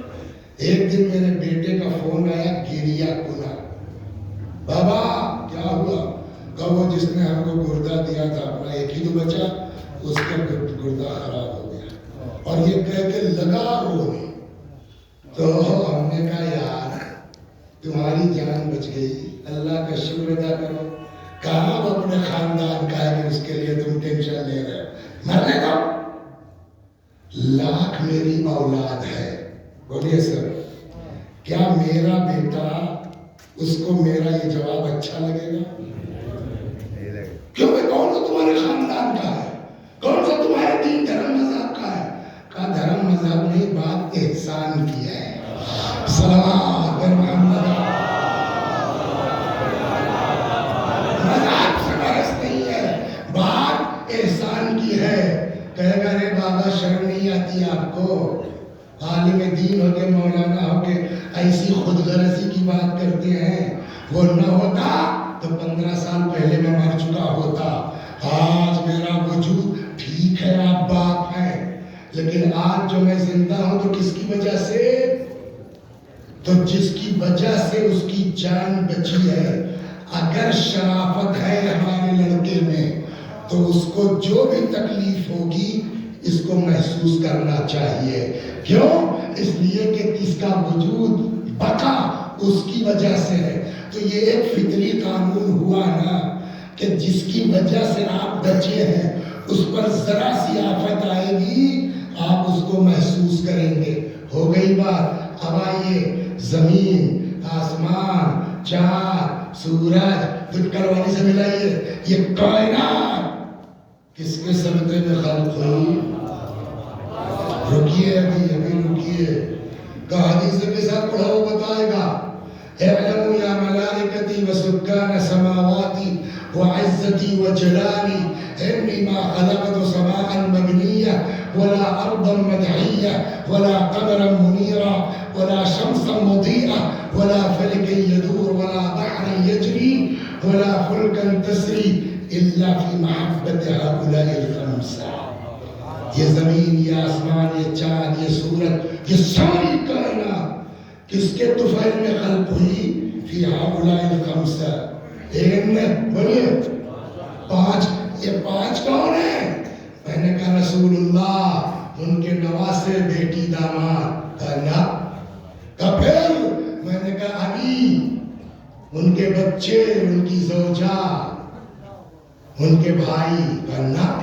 [SPEAKER 2] ایک دن میرے بیٹے کا فون آیا گریا کنا، بابا کیا ہوا؟ کہ وہ جس نے ہم کو گردہ دیا تھا اپنا ایک ہی تو بچا، اس کا گردہ خراب ہو گیا، اور یہ کہہ کے لگا رونے۔ تو ہم نے کہا یار تمہاری جان بچ گئی، اللہ کا شکر ادا کرو۔ کہاں وہ اپنے خاندان کا ہے کہ اس کے لیے تم ٹینشن لے رہے ہو؟ مرنے دو۔ لاکھ میری اولاد ہے، بولیے سر کیا میرا بیٹا اس کو میرا یہ جواب اچھا لگے گا؟ کیوں بھائی کون سا تمہارے خاندان کا ہے؟ کون سا تمہارے دین دھرم مذہب کا ہے؟ کہا دھرم مذہب نہیں، بات احسان کی ہے۔ صلوات بر محمد، مذہب سے بحث نہیں ہے، بات احسان کی ہے۔ کہے گا رے بابا شرم نہیں آتی آپ کو؟ عالم دین ہو کے مولانا ہو کے ایسی خود غرضی کی بات کرتے ہیں، وہ نہ ہوتا تو 15 سال پہلے میں مر چکا ہوتا۔ آج میرا وجود ٹھیک ہے، آپ باپ ہیں، لیکن آج جو میں زندہ ہوں تو کس کی وجہ سے؟ تو جس کی وجہ سے اس کی جان بچی ہے۔ اگر شرافت ہے ہمارے لڑکے میں تو اس کو جو بھی تکلیف ہوگی اس کو محسوس کرنا چاہیے۔ کیوں؟ اس لیے کہ اس کا وجود بقا اس کی وجہ سے ہے۔ تو یہ ایک فطری قانون ہوا نا کہ جس کی وجہ سے آپ بچے ہیں اس پر ذرا سی آفت آئے گی آپ اس کو محسوس کریں گے۔ ہو گئی بات؟ اب آئیے زمین، آسمان، چاند، سورج، دکھر والی سے ملائیے، یہ کائنات کس کے صدقے میں خلق ہوئی؟ رکیے ابھی رکیے، کہ حدیث کے ساتھ پڑھاؤ بتائے گا۔ اعلموا یا ملائکتی و سکان سماواتی و عزتی و جلالی انی ما خلقت سماء مبنیہ ولا ارضا مدحیہ ولا قمرا منیرا ولا شمسا مضیئا ولا فلک یدور ولا بحر یجری ولا فلکا تسری الا فی محبت هؤلاء الخمسہ۔ یہ زمین، یہ آسمان، یہ چاند، یہ سورج، یہ ساری کائنات کس کے طفیل میں خلق ہوئی؟ فی ہؤلاء الخمسہ۔ ایک میں بولیے 5، یہ 5 کون ہیں؟ میں نے کہا رسول اللہ، ان کے نواسے، بیٹی، داماد۔ کہا کہ پھر؟ میں نے کہا علی، ان کے بچے، ان کی زوجہ، ان کے بھائی۔ کہا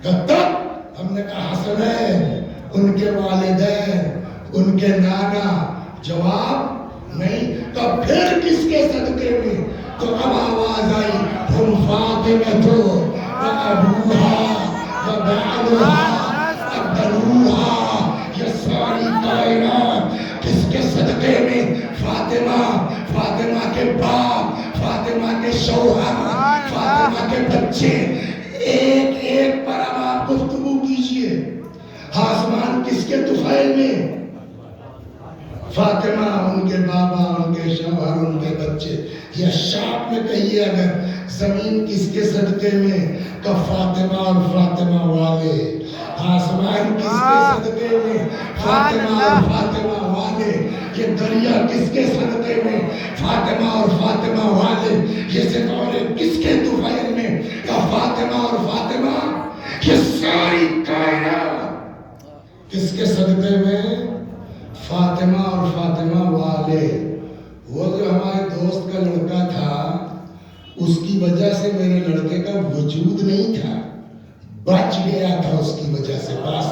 [SPEAKER 2] کہ تب؟ ہم نے کہا حسنین، ان کے والدین، ان کے نانا۔ جواب نہیں۔ تو پھر کس کے صدقے میں؟ تو اب آواز آئی ہم فاطمہ و ابوہا و بعلہا و بنوہا۔ یہ ساری کائنات کس کے صدقے میں؟ فاطمہ، فاطمہ کے باپ، فاطمہ کے شوہر، فاطمہ کے بچے۔ ایک ایک پر اب آپ گفتگو کیجئے۔ آسمان کس کے طفیل میں؟ فاطمہ، ان کے بابا، ان کے شوہر، ان کے بچے۔ یا شاپ میں کہیے اگر زمین کس کے صدقے میں؟ کہ فاطمہ اور فاطمہ والے۔ آسمان کس کے صدقے میں؟ فاطمہ اور فاطمہ والے۔ یہ دریا کس کے صدقے میں؟ فاطمہ اور فاطمہ والے۔ یہ ستارے کس کے طفیل میں؟ کہ فاطمہ اور فاطمہ۔ یہ ساری کائنات کس کے صدقے میں؟ فاطمہ اور فاطمہ والے۔ وہ جو ہمارے دوست کا لڑکا تھا اس کی وجہ سے میرے لڑکے کا وجود نہیں تھا، بچ گیا تھا اس کی وجہ سے، بس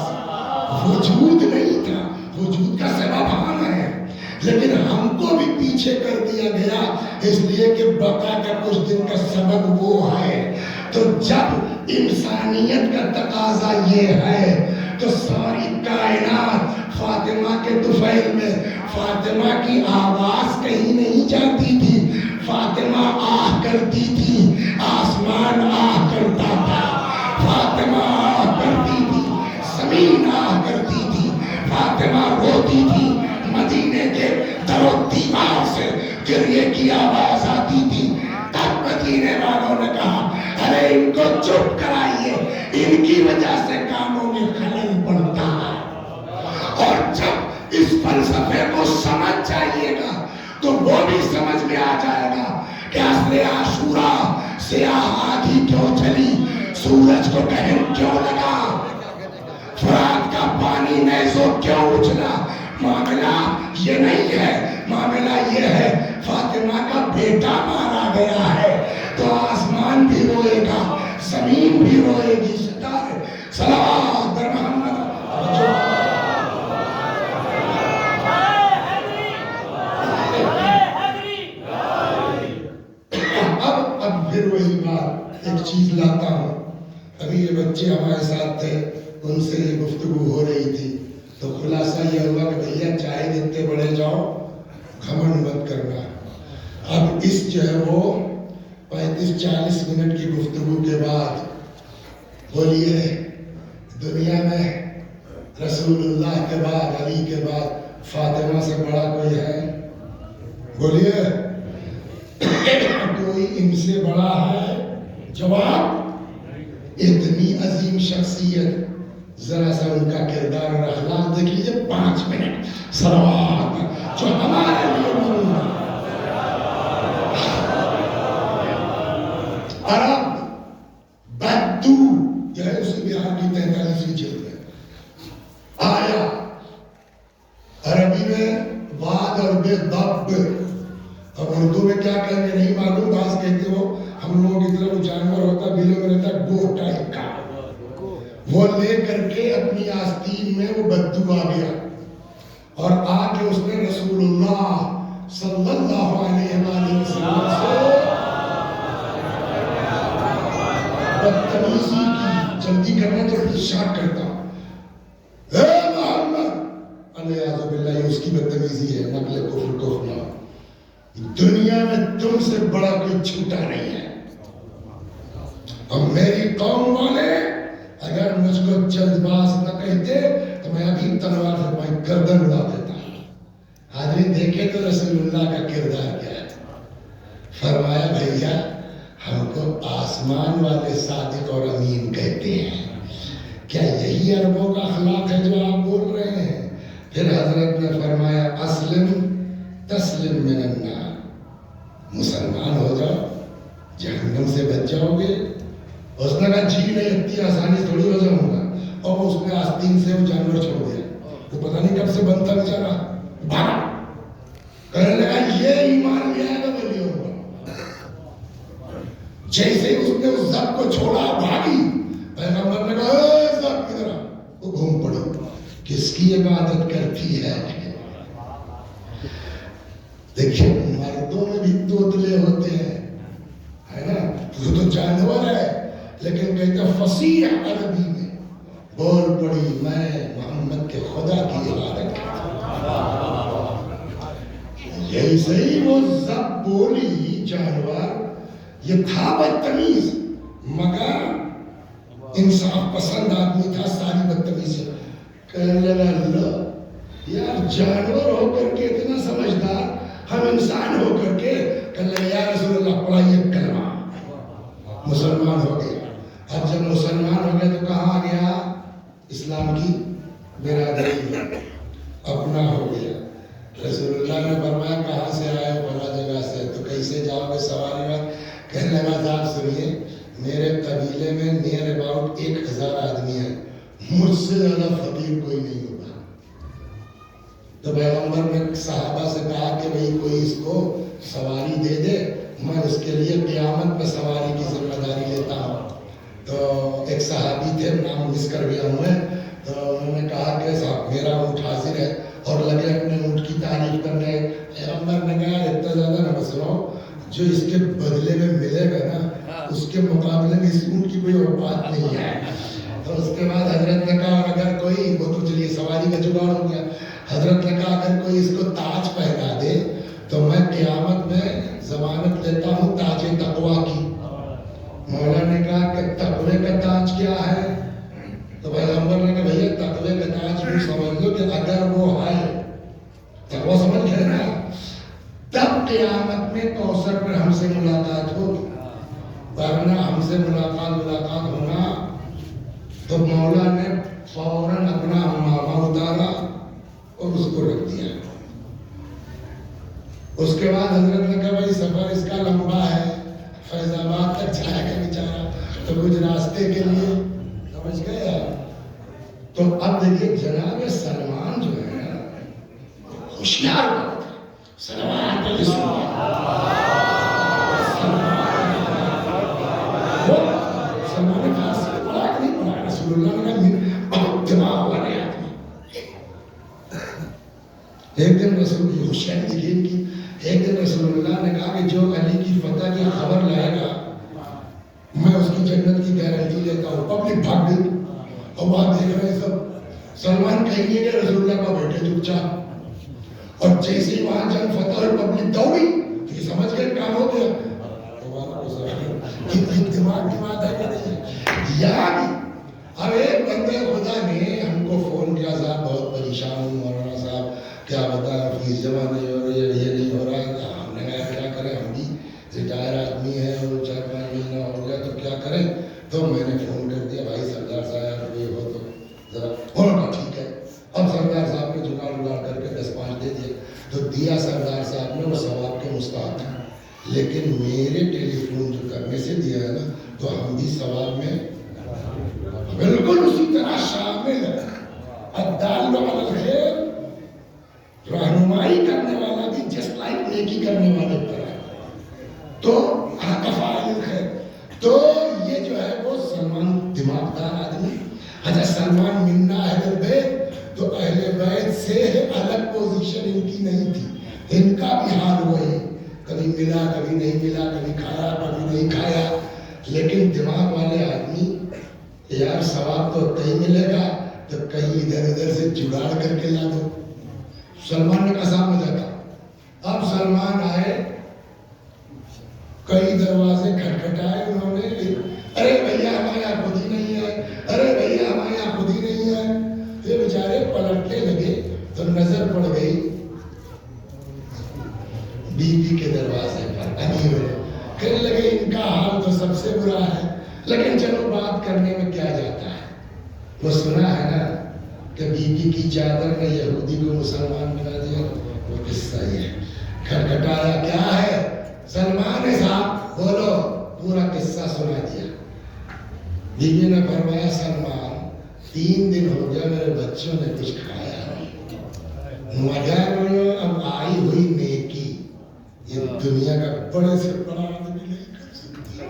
[SPEAKER 2] وجود نہیں تھا۔ وجود کا سبب ہم ہے لیکن ہم کو بھی پیچھے کر دیا گیا، اس لیے کہ بقا کا کچھ دن کا سبب وہ ہے۔ تو جب انسانیت کا تقاضا یہ ہے تو ساری کائنات فاطمہ کے طفیل میں۔ فاطمہ کی آواز کہیں نہیں جاتی تھی، فاطمہ آہ کرتی تھی، آسمان آہ کرتا تھا، فاطمہ آہ کرتی تھی، زمین آہ کرتی تھی، فاطمہ روتی تھی، مدینے کے در و دیوار سے پھر یہ کی آواز آتی تھی، تب مدینے والوں نے کہا ارے ان کو چپ کرائیے، ان کی وجہ سے کاموں میں خلل پڑتا ہے۔ اور جب اس فلسفے کو سمجھ جائیے گا تو وہ بھی سمجھ میں آ جائے گا کہ اصل عاشورا سیاہ آدھی کیوں چلی، سورج کو قہر کیوں لگا، فرات کا پانی نیزوں کیوں اچھلا۔ معاملہ یہ نہیں ہے، معاملہ یہ ہے فاطمہ کا بیٹا مارا گیا ہے تو آسمان بھی روئے گا، زمین بھی روئے گی۔ ستارے صلوات بر محمد۔ اب پھر وہی بات، ایک چیز لاتا ہوں۔ ابھی یہ بچے ہمارے ساتھ تھے، ان سے یہ گفتگو ہو رہی تھی تو خلاصہ یہ ہوا کہ بھیا چاہے جتنے بڑے جاؤ گھمنڈ مت کرنا۔ اب اس جو ہے وہ 35-40 منٹ کی گفتگو کے بعد بولیے دنیا میں رسول اللہ کے بعد، علی کے بعد فاطمہ سے بڑا کوئی ہے؟ بولیے کوئی ان سے بڑا ہے؟ جواب اتنی عظیم شخصیت، ذرا سا ان کا کردار اور اخلاق دیکھ لیجیے 5 منٹ صلوات جو ہمارے لیے موجود ہے۔ عرب بدو یہ ہے اسی بہار کی 43ویں جلد میں آیا، عربی میں واد اور بے ضب، اب اردو میں کیا کہیں گے نہیں معلوم، بعض کہتے ہو ہم لوگوں کی طرف جانور ہوتا بلوں میں رہتا گو ٹائپ کا، وہ لے کر کے اپنی آستین میں وہ بدو آ گیا اور آ کے اس نے رسول اللہ صلی اللہ علیہ وآلہ وسلم سے بدتمیزی کی۔ جلدی کرنا تو پھر شارٹ کرتا ہوں، اے محمد، علیہ باللہ، یہ اس کی بدتمیزی ہے، نقل کفر کفر۔ دنیا میں تم سے بڑا کوئی چھوٹا نہیں ہے، اور میری قوم والے اگر مجھ کو جلد باز نہ کہتے تو میں ابھی تلوار سے پائی گردن اڑا دیتا۔ حاضرین دیکھے تو رسول اللہ کا کردار کیا ہے۔ فرمایا بھیا ہم کو آسمان والے صادق اور امین کہتے ہیں، کیا یہی عربوں کا اخلاق ہے جو آپ بول رہے ہیں؟ پھر حضرت نے فرمایا اسلم تسلم من النار، مسلمان ہو جاؤ جہنم سے بچ جاؤ گے۔ اس نے کہا جی نہیں، اتنی آسانی تھوڑی ہو جاؤں گا، اور اس نے آستین سے وہ جانور چھوڑ دیا، وہ پتہ نہیں کب سے بند تھا بیچارہ، بھاگا، کہنے لگا یہ ایمان لے آئے گا میں لے آؤں گا۔ جیسے اس نے اس ضب کو چھوڑا بھاگی، پیغمبر نے کہا اے ضب کدھر آ، وہ گھوم پڑی، کس کی عبادت کرتی ہے؟ دیکھیں مردوں میں بھی توتلے ہوتے ہیں، ہے نا، وہ تو جانور ہے، لیکن کہتا فصیح عربی میں بول پڑی میں محمد کے خدا کی عبادت کرتا ہوں۔ یہی صحیح وہ ضب بولی جانور، یہ تھا بدتمیز مگر انصاف پسند آدمی تھا، ساری بدتمیزی کہنے لگا اللہ یار جانور ہو کر کے اتنا سمجھدار، ہم انسان ہو کر کے کہنے لگا یا رسول اللہ پڑھائیے کلمہ، مسلمان ہو گیا۔ اب جب مسلمان ہو گیا تو کہاں گیا؟ اسلام کی برادری میں اپنا ہو گیا۔ رسول اللہ نے فرمایا کہاں سے آئے ہو؟ فلاں جگہ سے۔ تو کیسے جاؤ گے؟ سواری میں۔ کہنے لگا صاحب سنیے میرے قبیلے میں نیئر اباؤٹ 1000 آدمی ہیں، مجھ سے زیادہ فقیر کوئی نہیں ہوگا۔ تو پیغمبر نے صحابہ سے کہا کہ بھئی کوئی اس کو سواری دے دے، میں اس کے لیے قیامت میں سواری کی ذمہ داری لیتا ہوں۔ تو ایک صحابی تھے، نام مس کر گیا ہوں میں، تو انہوں نے کہا کہ صاحب میرا اونٹ حاضر ہے، اور لگے اپنے اونٹ کی تعریف کرنے۔ پیغمبر نے کہا اتنا زیادہ نہ مسئلہ، جو اس کے بدلے میں ملے گا نا اس کے مقابلے میں اس اونٹ کی کوئی اوقات نہیں ہے۔ تو اس کے بعد حضرت نے کہا اگر کوئی، وہ تو چلیے سواری کا جگاڑ ہو گیا، حضرت نے کہا اگر کوئی اس کو تاج پہنا دے تو میں قیامت میں ضمانت لیتا ہوں تاج تقویٰ کی۔ مولا نے کہا کہ تقوی کا تاج کیا ہے؟ تو پیغمبر نے کہا بھیا تقوی کا تاج بھی سمجھ لو کہ اگر وہ ہے، تقویٰ سمجھ گئے نا، تب قیامت میں کوثر پر ہم سے ملاقات ہوگی، ورنہ ہم سے ملاقات ہونا تو مولا نے فوراً اپنا امامہ اتارا اور اس کو رکھ دیا۔ اس کے بعد حضرت نے کہا بھائی سفر اس کا لمبا ہے، فیض آباد تک جائے گا بیچارہ، تو کچھ راستے کے لیے سمجھ گئے آپ۔ تو اب دیکھیے جناب سلمان جو ہے ہوشیار بات ہے، سلمان کے سلمان فارسی کو پڑھا کہ نہیں پڑھا؟ رسول اللہ نے کہا بہت دماغ والے آدمی۔ ایک دن رسول کی ہوشیاری دیکھیے ان کی، ایک دن رسول اللہ نے کہا کہ جو علی کی فتح کی خبر لائے گا میں اس کی جنت کی گارنٹی لیتا ہوں۔ پبلک بھاگ گئی اور وہاں دیکھ رہے ہیں سب، سلمان کہیں گے کہ رسول اللہ کا بیٹے چپ چاپ، اور جیسے ہی وہاں جنگ فتح ہوئی پبلک دوڑی، یہ سمجھ گئے کام ہو گیا۔ دماغ کی بات ہے کہ نہیں؟ یاد اب ایک بندے خدا نے ہم کو فون کیا، صاحب بہت پریشان ہوں مولانا صاحب، کیا بتائیں فیس جمع نہیں ہو رہی ہے، یہ نہیں ہو رہا ہے۔ ہم نے کہا کیا کریں، ہم بھی ریٹائر آدمی ہیں اور 4-5 مہینہ ہو گیا تو کیا کریں۔ تو میں نے فون کر دیا بھائی سردار صاحب کوئی ہو تو ذرا، انہوں نے ٹھیک ہے۔ اب سردار صاحب نے جگاڑ کر کے 10-5 دے دیے، تو دیا سردار صاحب نے، وہ ثواب کے مستحق ہیں، لیکن میرے ٹیلی فون جو کرنے سے دیا ہے نا تو ہم بھی ثواب میں بالکل اسی طرح شامل ہے۔ الدال علی الخیر، رہنمائی کرنے والا بھی جسٹ لائک نیکی کرنے والے پر ہے، تو فاعل الخیر۔ تو یہ جو ہے وہ سلمان دماغدار آدمی، حضرت سلمان منا اہل بیت، تو اہل بیت سے الگ پوزیشن ان کی نہیں تھی، ان کا بھی حال وہی، کبھی ملا کبھی نہیں ملا، کبھی کھایا کبھی نہیں کھایا، لیکن دماغ والے آدمی یار ثواب تو کہیں ملے گا تو کہیں ادھر ادھر سے جگاڑ کر کے لا دو۔ سلمان نے کہا صاحب میں جاتا۔ اب سلمان آئے، کئی دروازے کھٹکھٹائے انہوں نے، ارے بھیا ہمارے یہاں خود ہی نہیں ہے، ارے بھیا ہمارے یہاں خود ہی نہیں ہے۔ یہ بیچارے پلٹنے لگے تو نظر پڑ گئی بی بی کے دروازے پر ابھی ہوئے، کہنے لگے ان کا حال تو سب سے برا ہے، لیکن چلو بات کرنے میں کیا جاتا ہے۔ وہ سنا ہے نا کہ بی بی کی چادر نے یہودی کو مسلمان بنا دیا، وہ قصہ یہ ہے۔ کھٹکھٹایا کیا ہے؟ سلمان صاحب بولو، پورا قصہ سنا دیا۔ بی بی نے فرمایا سلمان 3 دن ہو گیا میرے بچوں نے کچھ کھایا نہیں، مگر اب آئی ہوئی نیکی یہ دنیا کا بڑے سے بڑا آدمی نہیں کر سکتا۔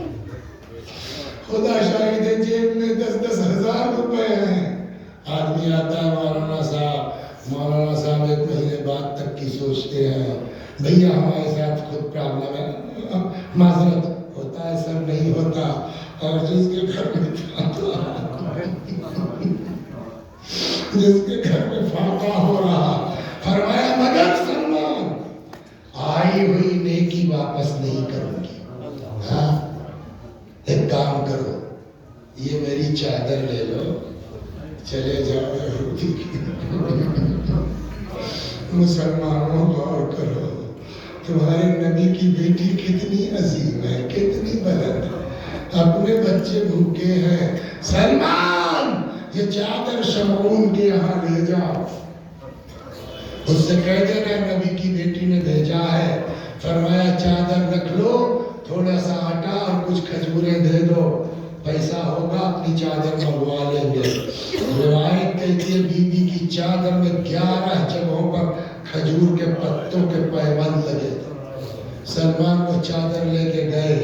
[SPEAKER 2] خدا شاہد ہے جیب میں 10-10 ہزار روپے ہیں، آدمی آتا ہے مولانا صاحب 1 مہینے بعد تک کی سوچتے ہیں بھیا ہمارے ساتھ خود پرابلم ہے، معذرت ہوتا ہے سب نہیں ہوتا، اور جس کے گھر میں فاقہ ہو رہا، فرمایا مگر سلمان آئی ہوئی نیکی واپس نہیں کروں گی۔ ہاں ایک کام کرو، یہ میری چادر لے لو، چلے جاؤ یہودی کی۔ مسلمانوں غور کرو، تمہارے نبی کی بیٹی کتنی عظیم ہے، کتنی بلند ہے، اپنے بچے بھوکے ہیں، سلمان یہ چادر شمعون کے یہاں لے جاؤ، اس سے کہہ دینا نبی کی بیٹی نے بھیجا ہے۔ فرمایا چادر رکھ لو، تھوڑا سا آٹا اور کچھ کھجوریں دے دو، پیسہ ہوگا اپنی چادر منگوا لیں گے۔ روایت کہتی ہے بی بی کی چادر میں 11 جگہوں پر کھجور کے پتوں کے پیوند لگے تھے۔ سلمان کو چادر لے کے گئے،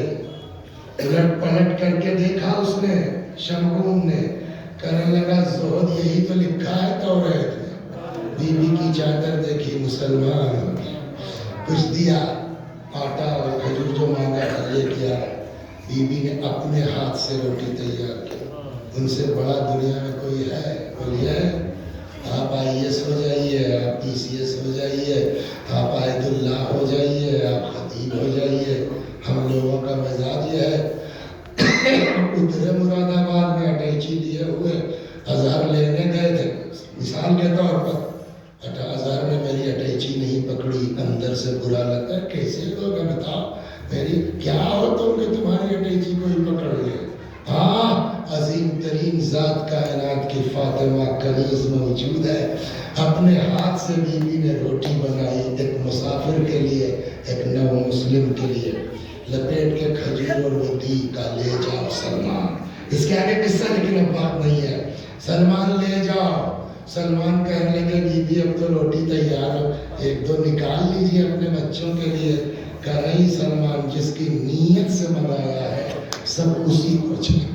[SPEAKER 2] الٹ پلٹ کر کے دیکھا اس نے، شمعون نے، کہنے لگا زہد یہی تو لکھا ہے توریت میں۔ بی بی کی چادر دیکھی، مسلمان کچھ دیا، آٹا اور کھجور جو مانگا تھا لے کیا۔ بی بی نے اپنے ہاتھ سے روٹی تیار کی۔ ان سے بڑا دنیا میں کوئی ہے؟ بولیے آپ IAS ہو جائیے، آپ PCS ہو جائیے، آپ عائد اللہ ہو جائیے، آپ خطیب ہو جائیے، ہم لوگوں کا مزاج یہ ہے اترے مراد آباد میں اٹیچی لیے ہوئے ازہر لینے گئے تھے، مثال کے طور پر ازہر میں میری میری اٹیچی نہیں پکڑی اندر سے برا لگتا ہے. کیسے لوگ ہیں بتاؤ, میری کیا ہو تم کہ تمہاری اٹیچی کو ہی پکڑ لے. ہاں, عظیم ترین ذات کائنات کی فاطمہ کنیز موجود ہے. اپنے ہاتھ سے بیوی نے روٹی بنائی, ایک مسافر کے لیے, ایک نو مسلم کے لیے, لپیٹ کے کھجور اور وہ دی کا لے جاؤ سلمان. اس کے آگے قصہ لیکن اب بات نہیں ہے. سلمان لے جاؤ. سلمان کہنے لگے بیوی اب تو روٹی تیار ہو, ایک دو نکال لیجیے اپنے بچوں کے لیے. کہا نہیں سلمان, جس کی نیت سے منایا ہے سب اسی کو چاہیے.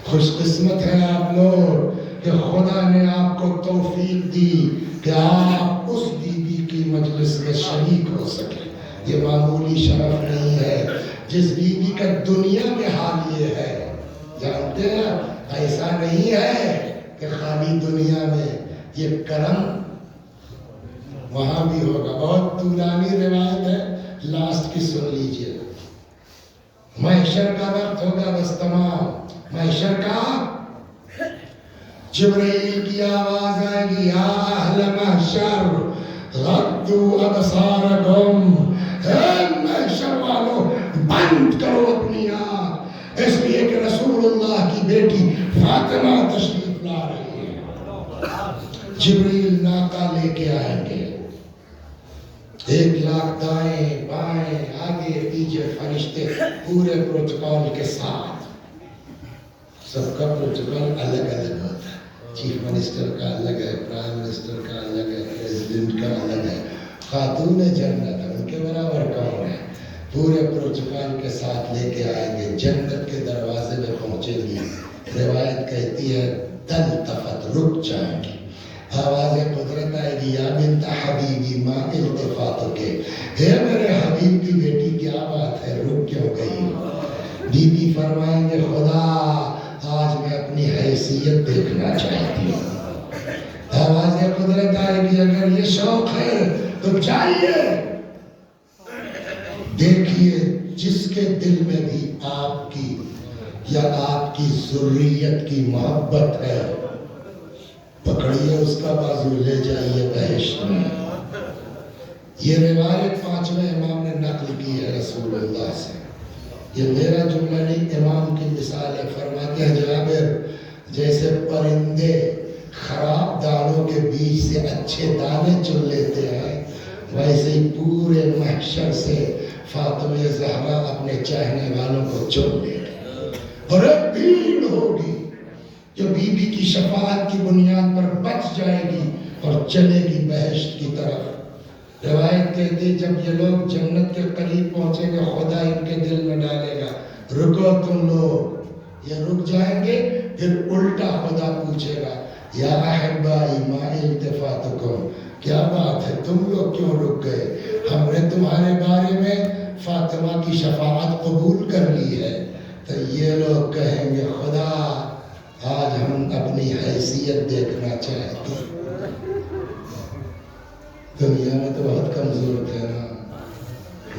[SPEAKER 2] خوش قسمت ہے آپ لوگ کہ خدا نے آپ کو توفیق دی کہ آپ اس بیوی کی مجلس میں شریک ہو سکے. یہ معمولی شرف نہیں ہے. جس بیوی کا دنیا میں حال یہ ہے, جانتے ہیں, ایسا نہیں ہے کہ خالی دنیا میں, یہ کرم وہاں بھی ہوگا. بہت طولانی روایت ہے, لاسٹ کی سن لیجئے. محشر کا وقت ہوگا, بس تمام محشر کا. جبرائیل کی آواز آئے گی, یا اہل محشر غضوا ابصارکم, اے محشر والو بند کرو اپنی آنکھ, اس لیے کہ رسول اللہ کی بیٹی فاطمہ تشریف لا رہی ہے. جبرائیل ناقہ لے کے آئیں گے, 1,00,000 دائیں بائیں آگے پیچھے فرشتے پورے پروٹوکول کے ساتھ. سب کا پروٹوکول الگ الگ ہوتا ہے. چیف منسٹر کا الگ ہے, پرائم منسٹر کا الگ ہے, پریزیڈنٹ کا الگ ہے. خاتون جنت ان کے برابر کون ہے. پورے پروٹوکول کے ساتھ لے کے آئیں گے. جنت کے دروازے میں پہنچے گی. روایت کہتی ہے تلتفت, رک جائیں گی. آواز قدرت آئے گی, یا بنت حبیبی ما التفاتو کے, ہے میرے حبیب کی بیٹی کیا بات ہے, رک کیوں گئی. بی بی فرمائیں گے خدا آج میں اپنی حیثیت دیکھنا چاہتی ہوں. آواز قدرت آئے گی, اگر یہ شوق ہے تو جائیے دیکھیے جس کے دل میں بھی آپ کی یا آپ کی ذریت کی محبت ہے, پکڑیے اس کا بازو, لے جائیے بہشت میں. یہ روایت 5ویں امام نے نقل کی ہے رسول اللہ سے. یہ میرا جملہ نہیں, امام کی مثال ہے. فرماتے ہیں جابر, جیسے پرندے خراب دانوں کے بیچ سے اچھے دانے چن لیتے ہیں, ویسے ہی پورے محشر سے فاطمہ زہرا اپنے چاہنے والوں کو چن لے گی. اور ایک بھیڑ ہوگی جو بی بی کی شفاعت کی بنیاد پر بچ جائے گی اور چلے گی بہشت کی طرف. روایت کہتی جب یہ لوگ جنت کے قریب پہنچیں گے خدا ان کے دل میں ڈالے گا, رکو تم لوگ. یہ رک جائیں گے, پھر الٹا خدا پوچھے گا, یا احبائی ما التفاتکم, کیا بات ہے تم لوگ کیوں رک گئے. ہم نے تمہارے بارے میں فاطمہ کی شفاعت قبول کر لی ہے. تو یہ لوگ کہیں گے خدا آج ہم اپنی حیثیت دیکھنا چاہتے ہیں. دنیا میں تو بہت کمزور تھے نا,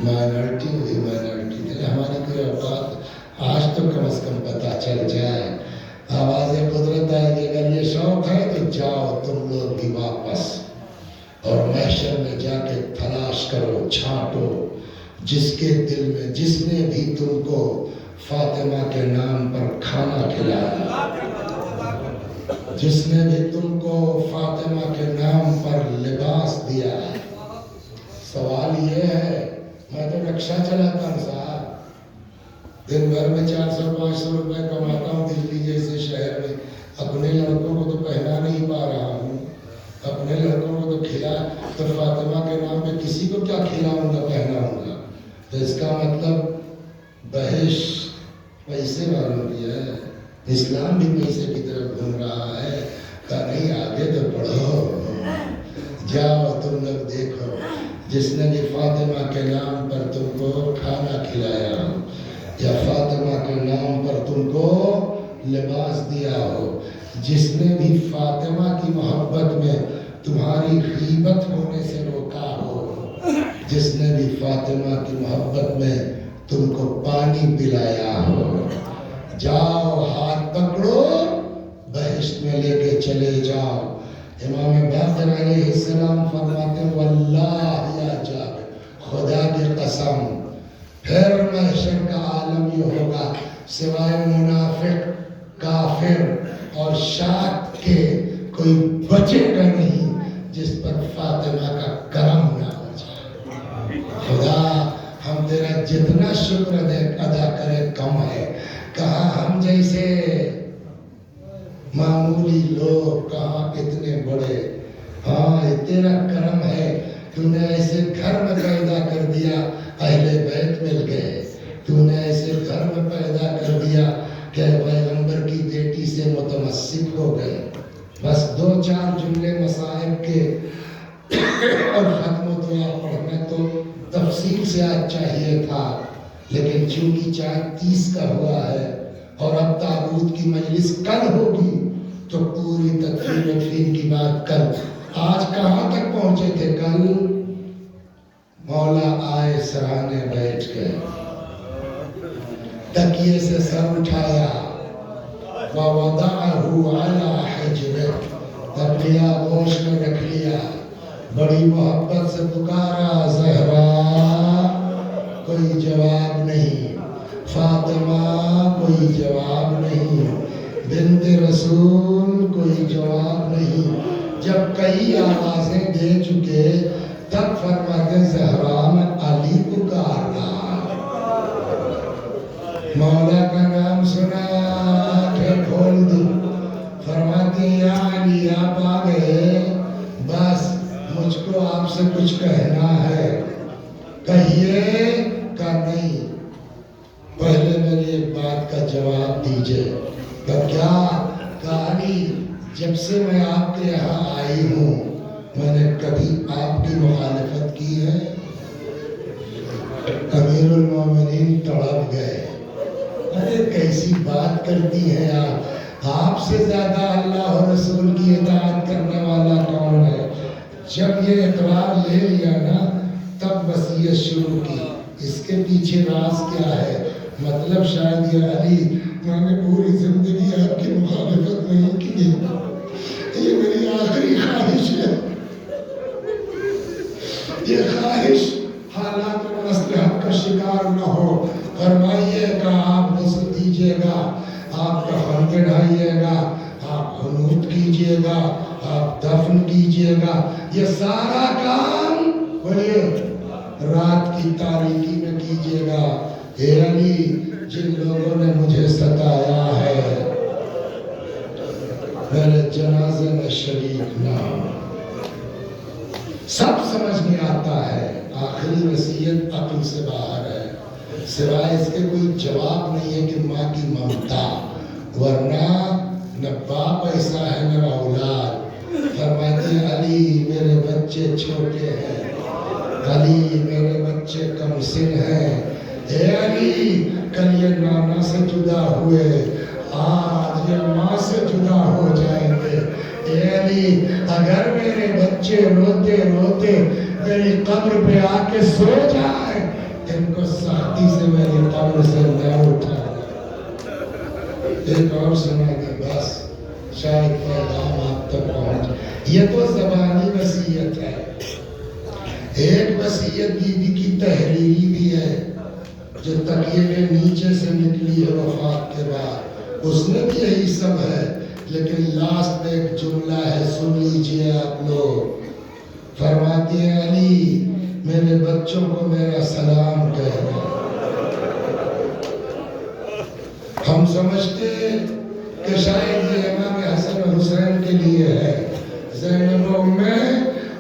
[SPEAKER 2] مائنارٹی ہوئی مائنارٹی تھے. ہماری کوئی اوقات آج تو کم از کم پتہ چل جائے. آواز قدرت آئے گی, اگر یہ شوق ہے تو جاؤ تم لوگ بھی واپس, اور محشر میں جا کے تلاش کرو, چھانٹو جس کے دل میں, جس نے بھی تم کو فاطمہ کے نام پر کھانا کھلایا, جس نے بھی تم کو فاطمہ کے نام پر لباس دیا. سوال یہ ہے, میں تو رکشہ چلاتا ہوں صاحب, دن بھر میں 400-500 روپے کماتا ہوں دلی جیسے شہر میں, اپنے لڑکوں کو تو پہنا نہیں پا رہا ہوں, اپنے لڑکوں کو تو کھلا, تو فاطمہ کے نام پہ کسی کو کیا کھلاؤں گا پہناؤں گا. تو اس کا مطلب بہشت پیسے والوں کی ہے. اسلام بھی پیسے کی طرف گھوم رہا ہے. کہا نہیں آگے تو پڑھو, جاؤ تم لوگ دیکھو جس نے بھی فاطمہ کے نام پر تم کو کھانا کھلایا ہو, یا فاطمہ کے نام پر تم کو لباس دیا ہو, جس نے بھی فاطمہ کی محبت میں تمہاری غیبت ہونے سے روکا ہو, جس نے بھی فاطمہ کی محبت میں تم کو پانی پلایا ہو, جاؤ ہاتھ پکڑو بہشت میں لے کے چلے جاؤ. امام باقر علیہ السلام فرماتے ہیں واللہ یا جابر، خدا کی قسم پھر محشر کا عالم یہ ہوگا سوائے منافق، کافر اور شاک کے کوئی بچے گا نہیں جس پر فاطمہ کا کرم نہ ہو جائے۔ خدا ہم تیرا جتنا شکر ادا کرے کم ہے، کہاں ہم جیسے معمولی لوگ، کہاں اتنے بڑے۔ ہاں تیرا کرم ہے، تو نے ایسے گھر میں پیدا کر دیا اہل بیت مل گئے، تو نے ایسے گھر میں پیدا کر دیا کہ پیغمبر کی بیٹی سے متمسک ہو گئے۔ بس 2-4 جملے مصائب کے اور ختم و دعا پڑھنا تو تفصیل سے آج چاہیے تھا، لیکن چونکہ 4:30 کا ہوا ہے اور اب تابوت کی مجلس کل ہوگی تو پوری تدفین و تدفین کی بات کل۔ آج کہاں تک پہنچے تھے؟ کل مولا آئے سرانے بیٹھ گئے، تکیے سے سر اٹھایا، وَوَضَعَهُ عَلَى حِجْرِهِ، تکیہ گوش میں رکھ لیا، بڑی محبت سے پکارا زہرا، کوئی جواب نہیں، فاطمہ کوئی جواب نہیں، بنت رسول کوئی جواب نہیں۔ جب کئی آوازیں دے چکے تب فرماتے زہرا میں علی پکار رہا، مولا کا نام سنا کہ کھول دی، فرماتے یا علی آپ آ گئے، بس مجھ کو آپ سے کچھ کہنا ہے، کہیے کہ نہیں، پہلے میری ایک بات کا جواب دیجئے۔ کہ کیا؟ کہ علی جب سے میں آپ کے یہاں آئی ہوں میں نے کبھی آپ کی مخالفت کی ہے؟ امیر المومنین تڑپ گئے، ارے کیسی بات کرتی ہیں آپ سے زیادہ اللہ اور رسول کی اطاعت کرنے والا کون ہے؟ جب یہ اقرار لے لیا نا تب وصیت شروع کی، اس کے پیچھے راز کیا ہے؟ مطلب شاید یہ علی میں نے پوری زندگی آپ کی مخالفت نہیں کی، یہ میری آخری خواہش ہے، یہ خواہش حالات و مصلحت کا شکار نہ ہو۔ فرمائیے کہ آپ غسل دیجیے گا، آپ کفن پہنائیے گا، آپ قنوت کیجیے گا، آپ دفن کیجیے گا، یہ سارا کام بولے رات کی تاریکی میں کیجیے گا۔ اے علی جن لوگوں نے مجھے ستایا ہے میرے جنازے میں شریک نہ ہو۔ سب سمجھ میں آتا ہے، آخری وصیت عقل سے باہر ہے، سوائے اس کے کوئی جواب نہیں ہے کہ ماں کی ممتا، ورنہ نہ باپ ایسا ہے نہ اولاد۔ فرماتے ہیں علی میرے بچے چھوٹے ہیں، علی میرے بچے کم سن ہیں، اے علی کل یہ نانا سے جدا ہوئے، آج یہ ماں سے جدا ہو جائیں گے، اے علی اگر میرے بچے روتے روتے میری قبر پہ آ کے سو جائیں ان کو سختی سے میری قبر سے نہ اٹھا۔ ایک اور سنا دی بس شاید پیغام آپ تک پہنچ۔ یہ تو زبانی وصیت ہے، ایک وصیت بی بی کی تحریری بھی ہے جو تکیے کے نیچے سے نکلی ہے وفات کے بعد، اس میں بھی یہی سب ہے، لیکن لاسٹ میں ایک جملہ ہے سن لیجئے آپ لوگ۔ فرماتی ہیں علی میرے بچوں کو میرا سلام کہنا۔ ہم سمجھتے کہ شاید یہ امام حسن حسین کے لیے ہے، زینب ام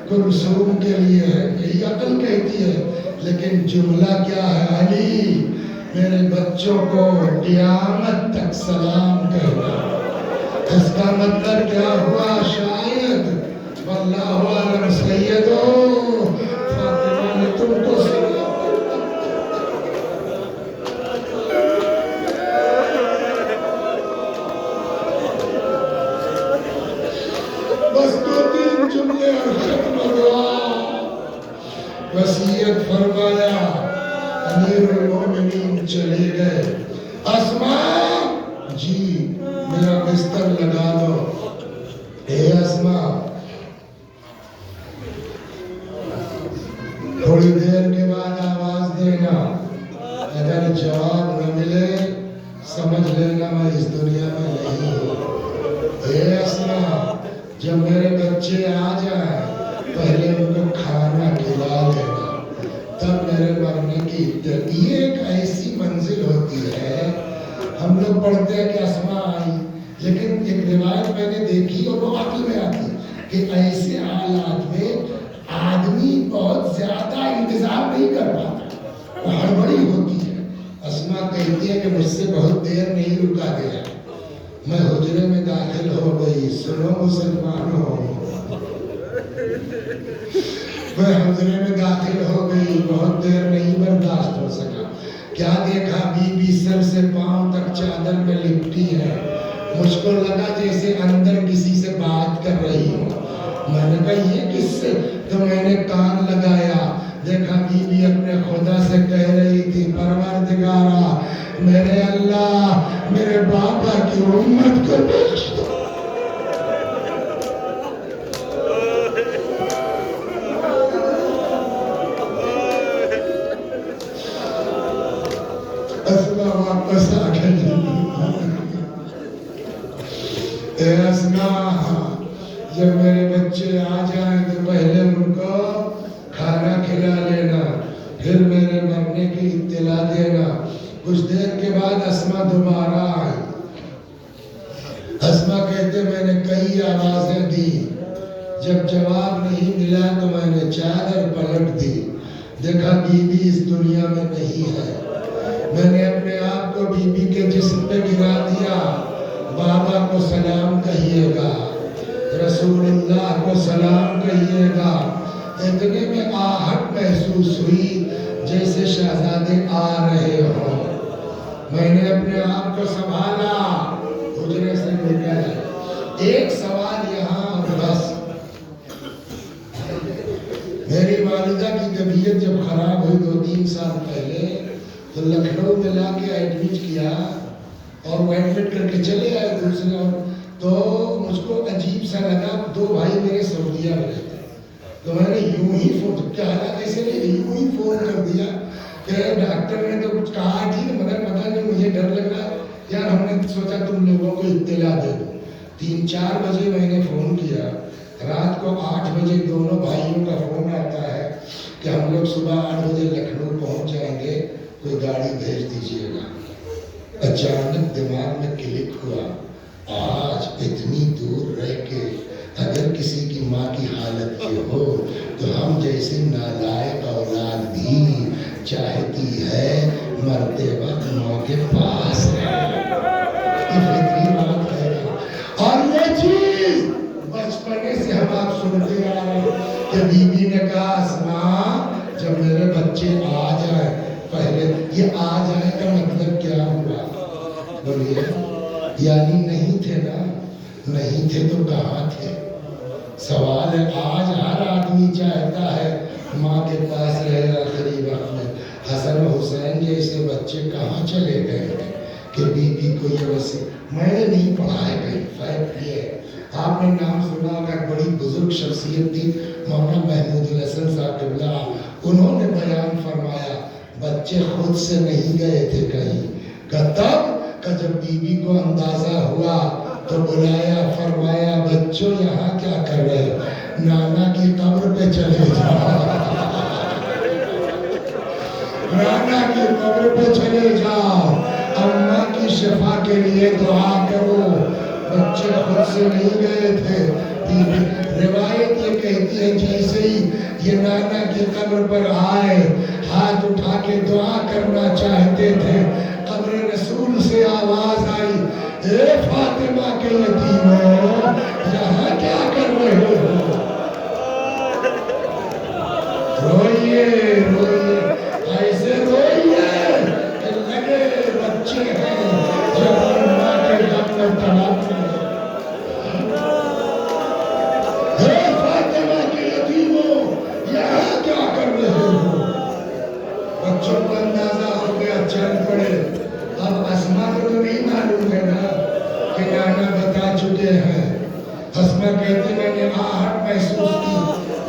[SPEAKER 2] کلثوم کے لیے ہے، یہی عقل کہتی ہے، لیکن جملہ کیا ہے؟ علی میرے بچوں کو قیامت تک سلام کہنا۔ اس کا مطلب کیا ہوا؟ شاید واللہ عالم سیدو فاطمہ نے تم کو سلام بس 2-3 جملے اور ختم دعا۔ وصیت فرمایا، امیر المومنین چلے گئے، اسماء جی میرا بستر لگا دو، اے اسماء اسما اگر جواب نہ ملے سمجھ لینا میں اس دنیا میں نہیں ہوں. اے اسما جب میرے بچے آ جائیں پہلے ان کو کھانا کھلا لینا تب میرے مرنے کی یہ ایک ایسی منزل ہوتی ہے. ہم لوگ پڑھتے ہیں کہ اسما آئی لیکن ایک روایت میں نے دیکھی اور وہ عقل میں آتی کہ ایسے حالات میں آدمی بہت زیادہ انتظار نہیں کر پاتا, ہڑبڑی ہوتی ہے. اسما کہتی ہے کہ مجھ سے بہت دیر نہیں رکا گیا, میں حجرے میں داخل ہو گئی. سنو مسلمانوں, میں حجرے میں داخل ہو گئی, بہت دیر نہیں برداشت ہو سکا. کیا دیکھا بی بی سر سے پاؤں تک چادر میں لپٹی ہے. مجھ کو لگا جیسے اندر کسی سے بات کر رہی ہوں. میں نے کہا یہ کس سے, تو میں نے کان لگایا, دیکھا بی بی اپنے خدا سے کہہ رہی تھی پروردگارا میرے اللہ میرے بابا کی امت کو بخش دو. اسما واپس آ گئی. اے اسما جب میرے بچے آ جائیں تو پہلے ان کو کھانا کھلا لینا, پھر میرے مرنے کی اطلاع دینا. کچھ دیر کے بعد اسما دوبارہ آئی. اسما کہتے میں نے کئی آوازیں دی, جب جواب نہیں ملا تو میں نے چادر پلٹ دی. دیکھا بی بی اس دنیا میں نہیں ہے. میں نے اپنے آپ کو بی بی کے جسم پہ گرا دیا. بابا کو سلام کہیے گا, رسول اللہ کو سلام کہیے گا. اتنے میں آہٹ محسوس ہوئی جیسے شہزادے آ رہے ہوں. میں نے اپنے آپ کو سنبھالا, حجرے سے نکل. ایک سوال یہاں اور بس, میری والدہ کی طبیعت جب خراب ہوئی 2-3 سال پہلے تو لکھنؤ میں لا کے ایڈمٹ کیا اور وہ ایڈمٹ کر کے چلے آئے دوسرے. تو مجھ کو عجیب سا لگا, 2 بھائی میرے سعودیہ میں رہتے, تو میں نے یوں ہی فون, کیا حالات ایسے نہیں, یوں ہی فون کر دیا کہ ڈاکٹر نے تو کچھ کہا ٹھیک مگر پتہ نہیں مجھے ڈر لگ رہا یار. ہم نے سوچا تم لوگوں کو اطلاع دے دو. 3-4 بجے میں نے فون کیا, رات کو 8 بجے دونوں بھائیوں کا فون آتا ہے کہ ہم لوگ صبح 8 بجے لکھنؤ پہنچ جائیں گے, کوئی گاڑی بھیج دیجیے گا. اچانک دماغ میں کلک ہوا, آج اتنی دور رہ کے اگر کسی کی ماں کی حالت یہ ہو تو ہم جیسے نالائق اولاد بھی چاہتی ہے مرتے وقت ماں کے پاس رہے. یہ فطری بات ہے. اور یہ چیز بچپنے سے ہم آپ سنتے آ رہے ہیں کہ بی بی نے کہا اسما جب میرے بچے آ جائیں پہلے, یہ آ جائے کا مطلب کیا ہوا بولیے؟ یعنی نہیں تھے نا, نہیں تھے تو کہاں تھے. سوال ہے, آج ہر آدمی چاہتا ہے ماں کے پاس رہے آخری وقت میں. حسن حسین جیسے بچے کہاں چلے گئے کہ بی بی کو یہ وصیت. میں نے نہیں پڑھا ہے کہیں, فیکٹ یہ ہے. آپ نے نام سنا ہوگا, ایک بڑی بزرگ شخصیت تھی مولانا محمود الحسن صاحب قبلہ. انہوں نے بیان فرمایا بچے خود سے نہیں گئے تھے کہیں, تب کہ جب بی بی کو اندازہ ہوا تو بلایا, فرمایا بچوں یہاں کیا کر رہے, نانا کی قبر پہ چلے جاؤ, نانا کی قبر پہ چلے جاؤ, اماں کی شفا کے لیے دعا کرو. بچے خود سے نہیں گئے تھے. روایت یہ کہتی ہے جیسے ہی یہ نانا کی قبر پر آئے ہاتھ اٹھا کے دعا کرنا چاہتے تھے, قبر رسول سے آواز آئی, اے فاطمہ کے یتیموں یہاں کیا کر رہے ہو, روئیے روئیے, ایسے روئیے کہ لگے بچے ہیں جب ماں کے غم میں تڑپتے ہیں. اے فاطمہ کے یتیموں یہاں کیا کر رہے ہو. بچوں کو اندازہ ہو گیا, چل پڑے. اب اسما کو تو نہیں معلوم ہے نا کہ نانا بتا چکے ہیں. اسما کہتے میں نے آہٹ محسوس کی,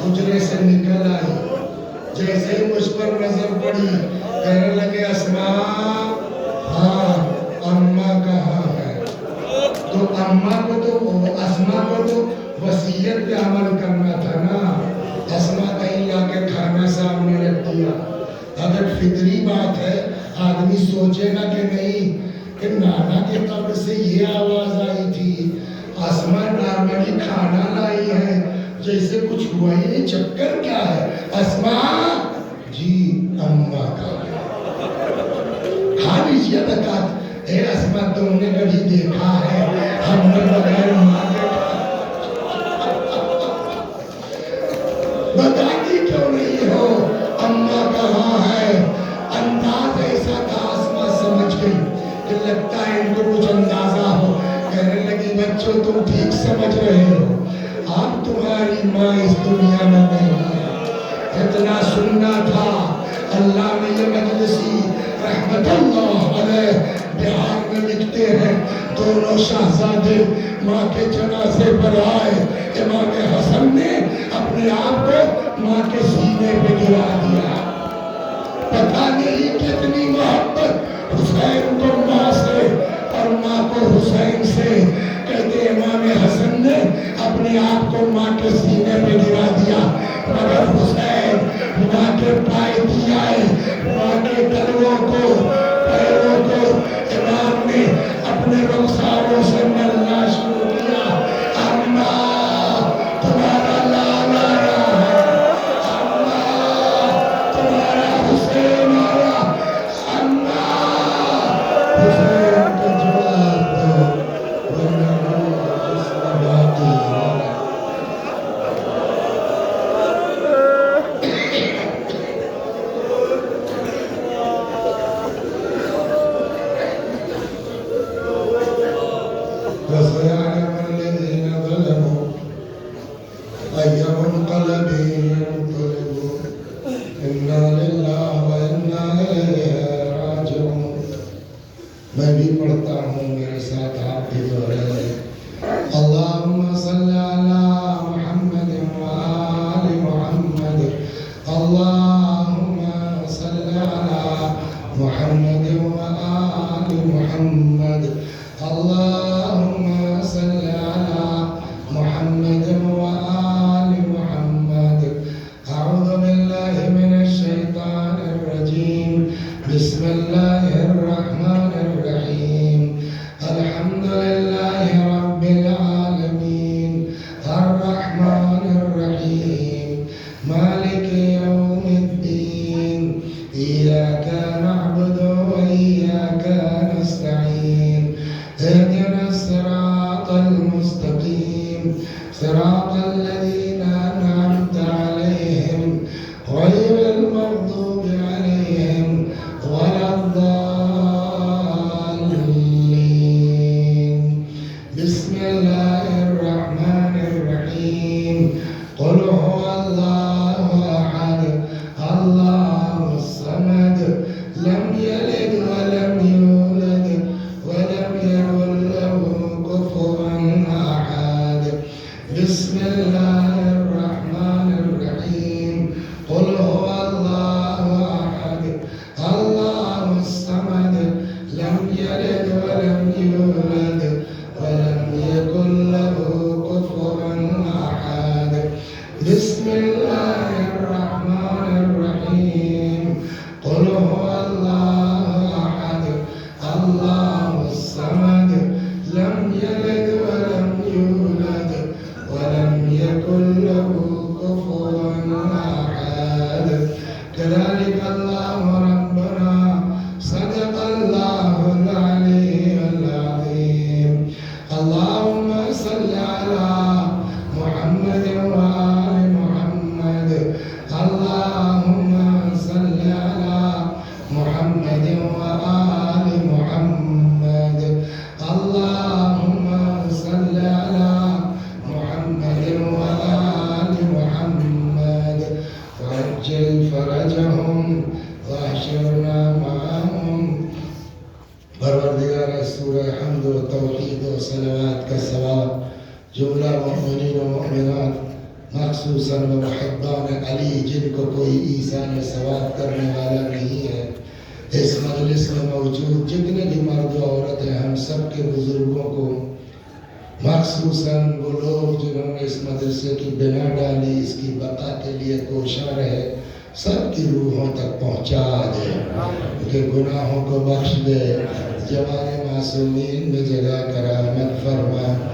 [SPEAKER 2] حجرے سے نکل آئی. جیسے ہی مجھ پر نظر پڑی کہنے لگے اسماء ہاں اماں کہاں ہے؟ تو اماں کو تو اسماء کو تو وصیت پہ عمل کرنا تھا نا. اسماء کہیں لا کے کھانا سامنے رکھ دیا. اگر فطری بات ہے آدمی سوچے گا کہ نہیں کہ نانا کے قبر سے یہ آواز آئی تھی. اسماء نارملی کھانا لائی ہے جیسے کچھ ہوا ہی نہیں. چکر کیا ہے؟ اسماء جی اماں کا کھا لیجیے بتات. اے اسماء تم نے کبھی دیکھا ہے ہم نے بغیر ماں کے بتاتی کیوں نہیں ہو اماں کہاں ہے؟ انداز ایسا تھا اسماء سمجھ گئی کہ لگتا ہے ان کو کچھ اندازہ ہو. کہنے لگی بچوں تم ٹھیک سمجھ رہے ہو اب تمہاری ماں اس دنیا میں نہیں ہے. اتنا سننا تھا. اللہ نے یہ مجلسی رحمت اللہ علیہ بہار میں لکھتے ہیں دونوں شہزادے ماں کے جنازے پر آئے. امام حسن نے اپنے آپ کو ماں کے سینے پہ گرا دیا. پتہ نہیں کتنی محبت حسین کو ماں سے اور ماں کو حسین سے. کہتے امام حسن نے اپنے آپ کو ماں کے سینے پہ گرا دیا مگر حسین ماں کے پائے دیا ماں کے تلووں کو پیروں کو امام نے اپنے رخساروں سے ملنا شروع کیا. اماں تمہارا لال آیا ہے. اماں تمہارا حسین آیا. اماں حسین کا جواب دو ورنہ روح اس میں باقی ہے. وسيعلم الذين ظلموا أي منقلب ينقلبون إنا لله وإنا إليه راجعون. میں بھی پڑھتا ہوں میرے ساتھ آپ بھی دوہرائیں. اللهم صل على محمد وآل محمد. اللهم صل على محمد وآل محمد. اللهم صل على محمد وآل محمد. أعوذ بالله من الشيطان الرجيم. بسم الله الرحمن الرحيم. الحمد لله رب العالمين الرحمن الرحيم مالك يوم الدين. إياك نعبد وإياك نستعين. اهدنا الصراط المستقيم صراط الذين أنعمت عليهم غير المغضوب عليهم ولا الضالين. بسم الله الرحمن الرحيم. قل هو الله أحد الله الصمد لم يلد ولم يولد ولم يكن له كفوا أحد. بسم الله الرحمن الرحيم. قل هو الله أحد الله الصمد لم يلد ولم يولد ولم يكن له كفوا أحد. بسم الله الرحمن الرحيم. قل هو الله أحد الله الصمد لم يلد ولم يولد ولم يكن له كفوا أحد. كذلك الله ربنا صدق الله العلي العظيم. اللهم صل على محمد وآل محمد. اللهم صل على محمد وآل محمد. اللهم صل على محمد وآل محمد. وعجل فرجهم واحشرنا معهم. پروردگار سورہ حمد و توحید و صلوات کا ثواب جملہ مؤمنین و مؤمنات مخصوصاً محبان علی جن کو کوئی ایسان ثواب کرنے والا نہیں ہے اس مجلس میں موجود جتنے بھی مرد و عورت ہیں، ہم سب کے بزرگوں کو، مخصوصاً وہ لوگ جنہوں نے اس مدرسے کی بنا ڈالی، اس کی بقا کے لیے کوشاں رہے، سب کی روحوں تک پہنچا دے، ان کے گناہوں کو بخش دے، جوان معصومین میں جگہ کرامت فرما۔